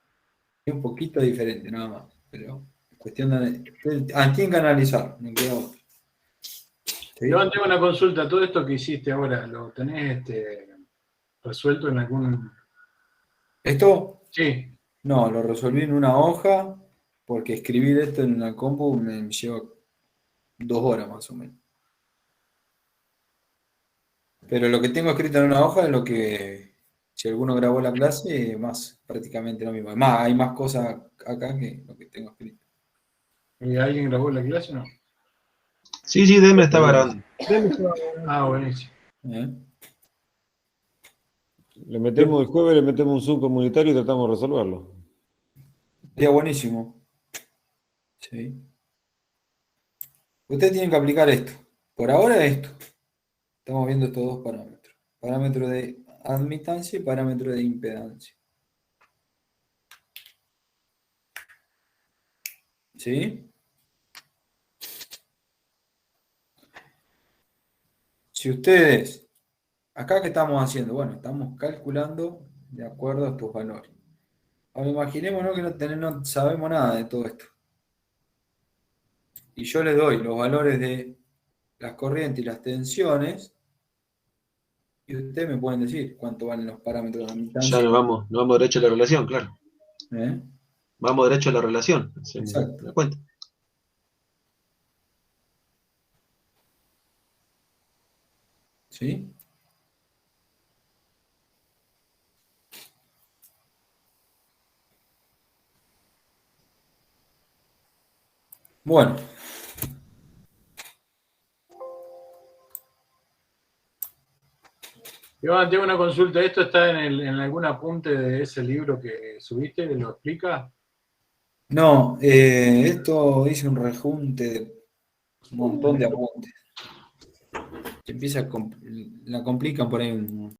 Es un poquito diferente nada más, pero es cuestión de... tienen que analizar, no queda otro. ¿Sí? Yo tengo una consulta. Todo esto que hiciste ahora, ¿lo tenés resuelto en algún...? ¿Esto? Sí. No, lo resolví en una hoja, porque escribir esto en una compu me lleva 2 horas más o menos. Pero lo que tengo escrito en una hoja es lo que, si alguno grabó la clase, más prácticamente lo mismo. Además, hay más cosas acá que lo que tengo escrito. ¿Y alguien grabó la clase o no? Sí, Deme está grabando. Ah, buenísimo. Le metemos el jueves, le metemos un Zoom comunitario y tratamos de resolverlo. Sería buenísimo. Sí. Ustedes tienen que aplicar esto. Por ahora esto. Estamos viendo estos dos parámetros. Parámetro de admitancia y parámetro de impedancia. ¿Sí? Si ustedes, acá ¿qué estamos haciendo? Bueno, estamos calculando de acuerdo a estos valores. Ahora imaginémonos que no sabemos nada de todo esto. Y yo les doy los valores de las corrientes y las tensiones, y ustedes me pueden decir cuánto valen los parámetros de admitancia. Ya nos vamos derecho a la relación, claro. Vamos derecho a la relación. Exacto. La cuenta. ¿Sí? Bueno. Iván, tengo una consulta. ¿Esto está en algún apunte de ese libro que subiste? ¿Lo explica? No, esto hice un rejunte de un montón de apuntes. La complican por ahí